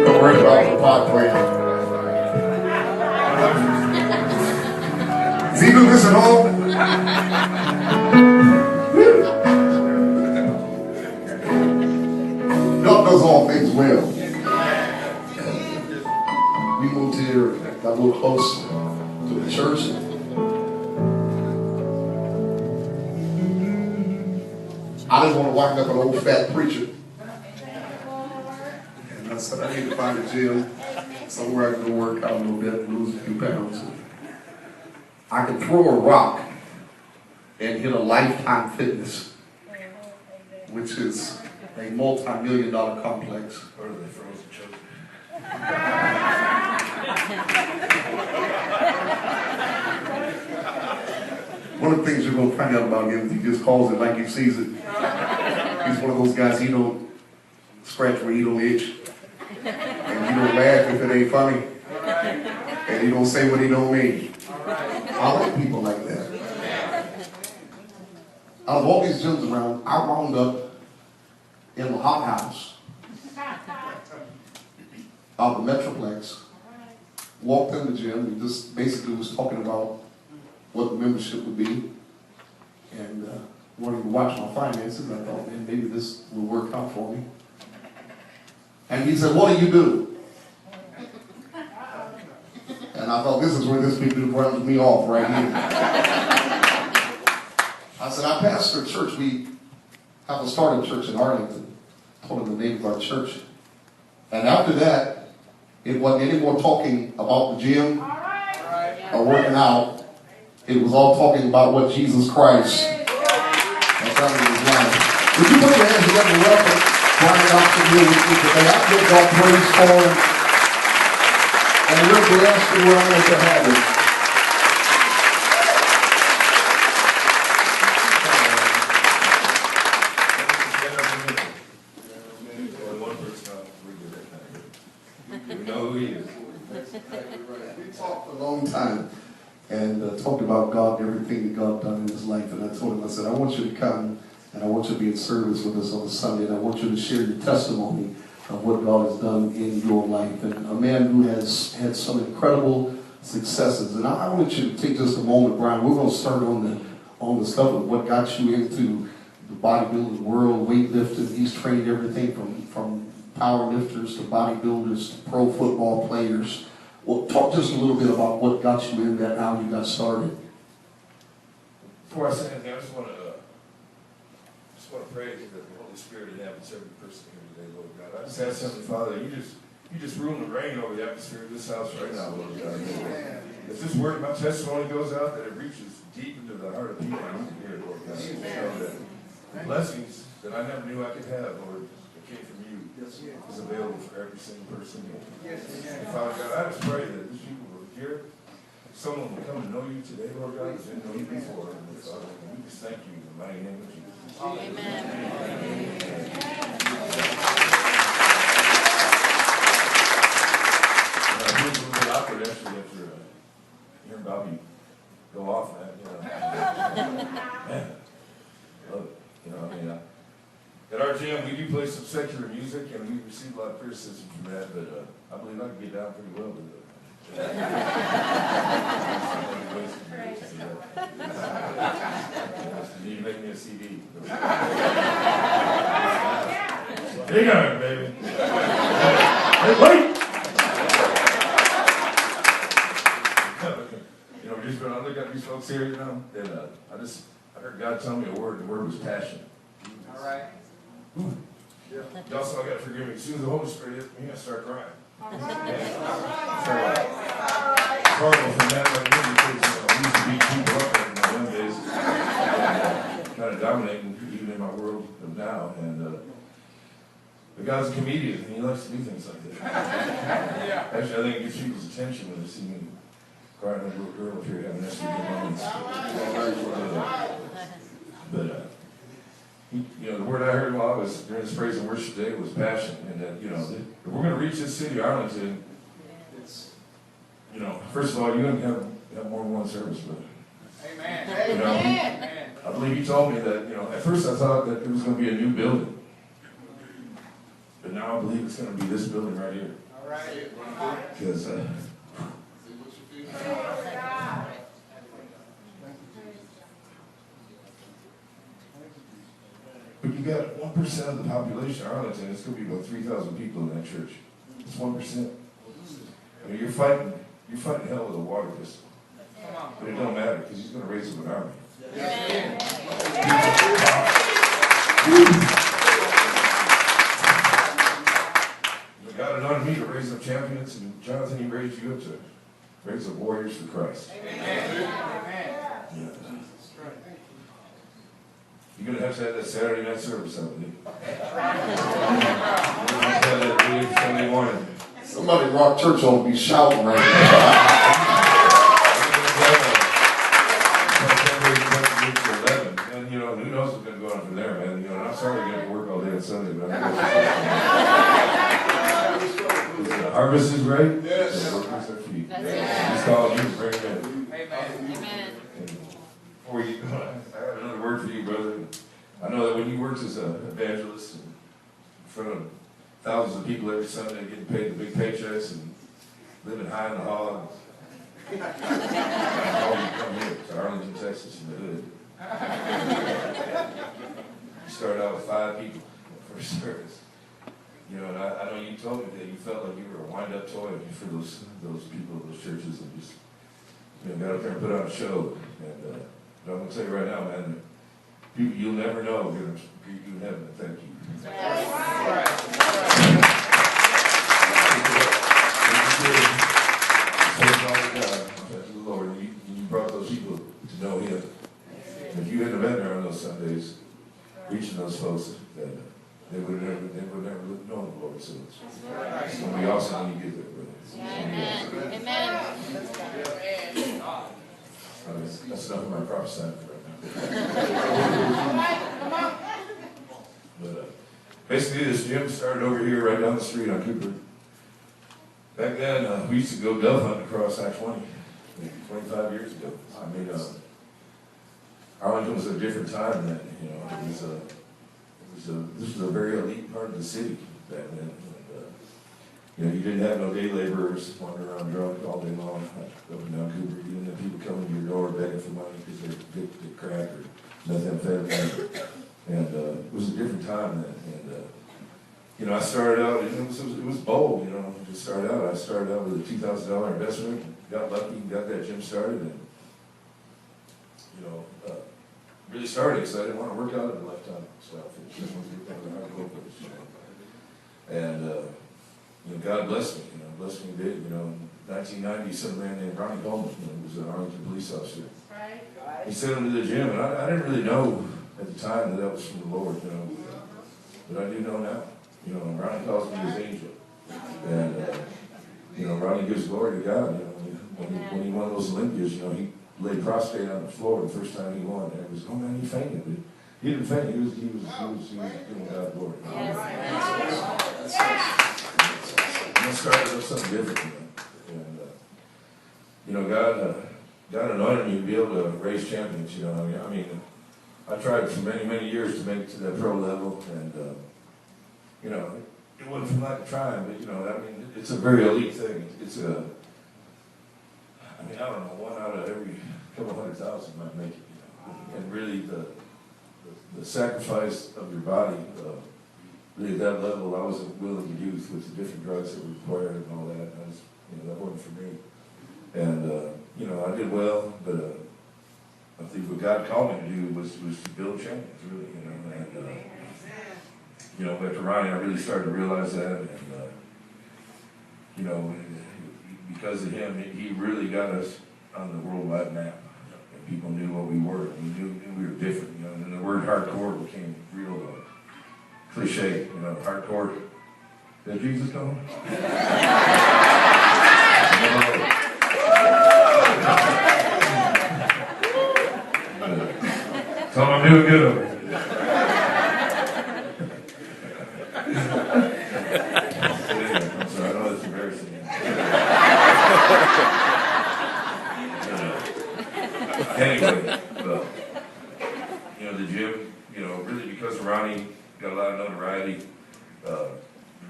Don't worry about the pot plant. Does he do this at home? God does all things well. We moved here, got a little close to the church. I didn't want to wind up an old fat preacher. And I said I need to find a gym somewhere I can go work out a little bit and lose a few pounds. I could throw a rock and hit a Lifetime Fitness, which is a multi-million-dollar complex. One of the things you're going to find out about him is he just calls it like he sees it. He's one of those guys, he don't scratch where he don't itch. And he don't laugh if it ain't funny. And he don't say what he don't mean. I like people like that. Out of all these gyms around, I wound up in the hot house out of the Metroplex. Walked in the gym and just basically was talking about what the membership would be, and wanted to watch my finances. I thought, man, maybe this will work out for me. And he said, "What do you do?" And I thought, this is where this people runs me off right here. I said, "I pastor a church. We have a starting church in Arlington." Told him the name of our church. And after that, it wasn't any more talking about the gym or working out. It was all talking about what Jesus Christ has done in his life. Would you put your hands together and welcome Brian Dobson here with me today? I give God praise for him. And we're blessed and we're honored to have him.
We know who he is.
We talked a long time and talked about God and everything that God done in his life. And I told him, I said, I want you to come and I want you to be in service with us on a Sunday. And I want you to share your testimony of what God has done in your life. And a man who has had some incredible successes. And I want you to take just a moment, Brian. We're going to start on the stuff of what got you into the bodybuilding world, weightlifting. He's trained everything from power lifters to bodybuilders to pro football players. Well, talk just a little bit about what got you in that, how you got started.
Before I say anything, I just want to pray that the Holy Spirit inhabits every person here today, Lord God. I just ask Heavenly Father, you just rule and reign over the atmosphere of this house right now, Lord God. If this word, my testimony goes out, that it reaches deep into the heart of people who need to hear it, Lord God. So that the blessings that I never knew I could have, Lord, that came from you, is available for every single person here. And Father God, I just pray that these people will hear it. Someone will come to know you today, Lord God, that didn't know you before. And Father, we just thank you in the mighty name of Jesus. Amen. I feel a little bit awkward actually after hearing Bobby go off, man. Man, love it. I mean, at our gym, we do play some secular music, and we receive a lot of criticism from that, but I believe I can get down pretty well with it. You make me a CD. Big iron, baby. Hey, wait! I look at these folks here, and I heard God tell me a word. The word was passion.
All right.
Ooh. Yeah. Y'all saw I got to forgive me. As soon as the Holy Spirit hit me, I start crying. Horrible from that like me because I used to beat people up in my young days, kind of dominating even in my world of now. And but God's a comedian, and He likes to do things like that. Actually, I think it gets people's attention when they see me crying like a little girl if you're having STD moments. But the word I heard while I was during this praise and worship day was passion, and that if we're going to reach this city, Arlington, first of all, you're going to have more than one service, brother.
Amen.
I believe he told me that, at first I thought that it was going to be a new building, but now I believe it's going to be this building right here.
All right.
Because but you got 1% of the population of Arlington. It's going to be about 3,000 people in that church. It's 1%. I mean, you're fighting hell with a water pistol. But it don't matter because He's going to raise up an army. God anointed me to raise up champions, and Jonathan, He raised you up to raise up warriors for Christ. Yeah. You're going to have that Saturday night service, I believe. Sunday morning.
Somebody in Rock Church ought to be shouting right now.
And who knows what's going to go on from there, man. I'm sorry you're going to work all day on Sunday, but the harvest is great. Yes. The workers are few. He's calling you to bring them in.
Amen.
Before you go, I have another word for you, brother. I know that when you worked as an evangelist in front of thousands of people every Sunday, getting paid the big paychecks and living high in the hog, I called you to come here to Arlington, Texas, in the hood. You started out with 5 people for service. And I know you told me that you felt like you were a wind-up toy for those people, those churches, and just got up there and put on a show. And but I'm going to tell you right now, man, you'll never know you're going to greet you in heaven and thank you. Thank the Lord. You brought those people to know Him. If you hadn't been there on those Sundays, reaching those folks, then they would never known the Lord. So it's going to be awesome when you get there, brother. Amen. That's enough of my prophesying right now. But basically, this gym started over here right down the street on Cooper. Back then, we used to go dove hunting across I-20, 25 years ago. I mean, Arlington was a different time then. You know, this was a very elite part of the city back then. And, you know, you didn't have no day laborers wandering around drunk all day long, up and down Cooper. You didn't have people coming to your door begging for money because they're addicted to crack or methamphetamine. And it was a different time then. And you know, I started out, and it was bold, you know, to start out. I started out with a $2,000 investment, got lucky, got that gym started, and, you know, really started because I didn't want to work out in a lifetime stuff. It just wasn't hard to work with, you know. And, you know, God blessed me, blessed me big, you know. In 1990, some man named Ronnie Coleman, you know, who was an Arlington police officer. He sent him to the gym, and I didn't really know at the time that was from the Lord, you know, but I do know now. You know, Ronnie calls me his angel. And, you know, Ronnie gives glory to God. You know, when he won those Olympias, you know, he lay prostrate on the floor the first time he won. And it was, oh man, he fainted. But he didn't faint. He was giving God glory. And I started with something different, you know. And, you know, God anointed me to be able to raise champions, you know. I mean, I tried for many, many years to make it to that pro level. And, you know, it wasn't from lack of trying, but, you know, I mean, it's a very elite thing. It's I mean, I don't know, 1 out of every couple 100,000 might make it, you know. And really, the sacrifice of your body, really at that level, I wasn't willing to use with the different drugs that were required and all that. I was, you know, that wasn't for me. And, you know, I did well, but I think what God called me to do was to build champions, really, you know. And, you know, after Ronnie, I really started to realize that, and, you know, because of him, he really got us on the worldwide map, and people knew what we were, and we knew we were different, you know, and the word hardcore became real cliche, you know, hardcore. Did Jesus come? Tell him I'm doing good over here. I'm sorry, I know that's embarrassing. Anyway, well, you know, the gym, you know, really because Ronnie got a lot of notoriety,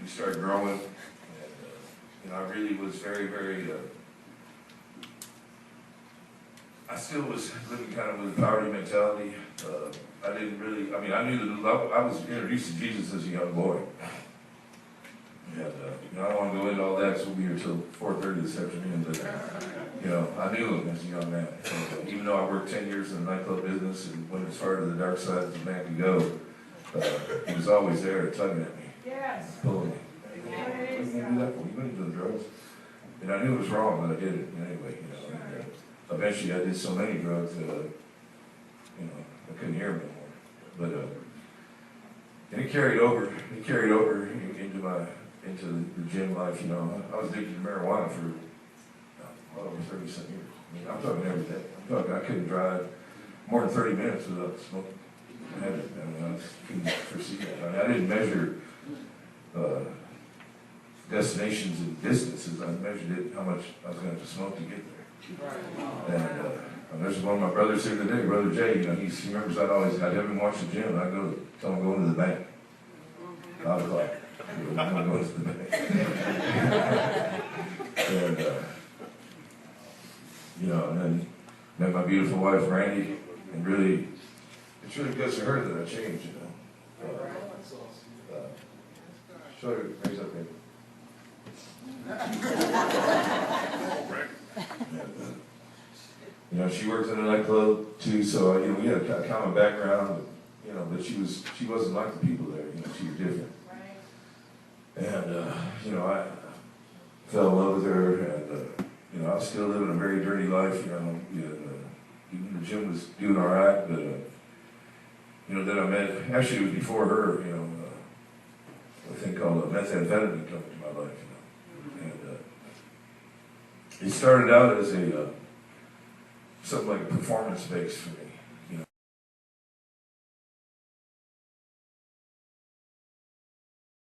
we started growing, and, you know, I really was very, very, I still was living kind of with a poverty mentality. I didn't really, I mean, I knew that I was introduced to Jesus as a young boy. And, you know, I don't want to go into all that because we'll be here till 4:30 this afternoon, but, you know, I knew him as a young man. And, even though I worked 10 years in the nightclub business and went as far to the dark side as a man could go, he was always there tugging at me, pulling me. What are you going to do that for? You going to do the drugs? And I knew it was wrong, but I did it anyway, you know. And, eventually I did so many drugs that, you know, I couldn't hear him anymore. But, and it carried over into the gym life, you know. I was addicted to marijuana for well over 30-some years. I mean, I'm talking every day. I'm talking, I couldn't drive more than 30 minutes without smoking. I mean, I just couldn't foresee that. I mean, I didn't measure destinations and distances. I measured it, how much I was going to have to smoke to get there. And there's one of my brothers here today, Brother Jay, you know, he remembers I'd have him watch the gym, and I'd go tell him going to the bank. 5 o'clock. I'm going to the bank. And, you know, and then met my beautiful wife, Randy, and really, it's really because of her that I changed, you know. Show her, raise up, baby. You know, she worked in a nightclub too, so you know we had a common background. You know, but she wasn't like the people there. You know, she was different. And you know, I fell in love with her, and you know, I was still living a very dirty life. You know, even the gym was doing all right, but you know, then I met. Actually, it was before her. You know, a thing called methamphetamine come into my life. You know, and it started out as something like a performance base for me.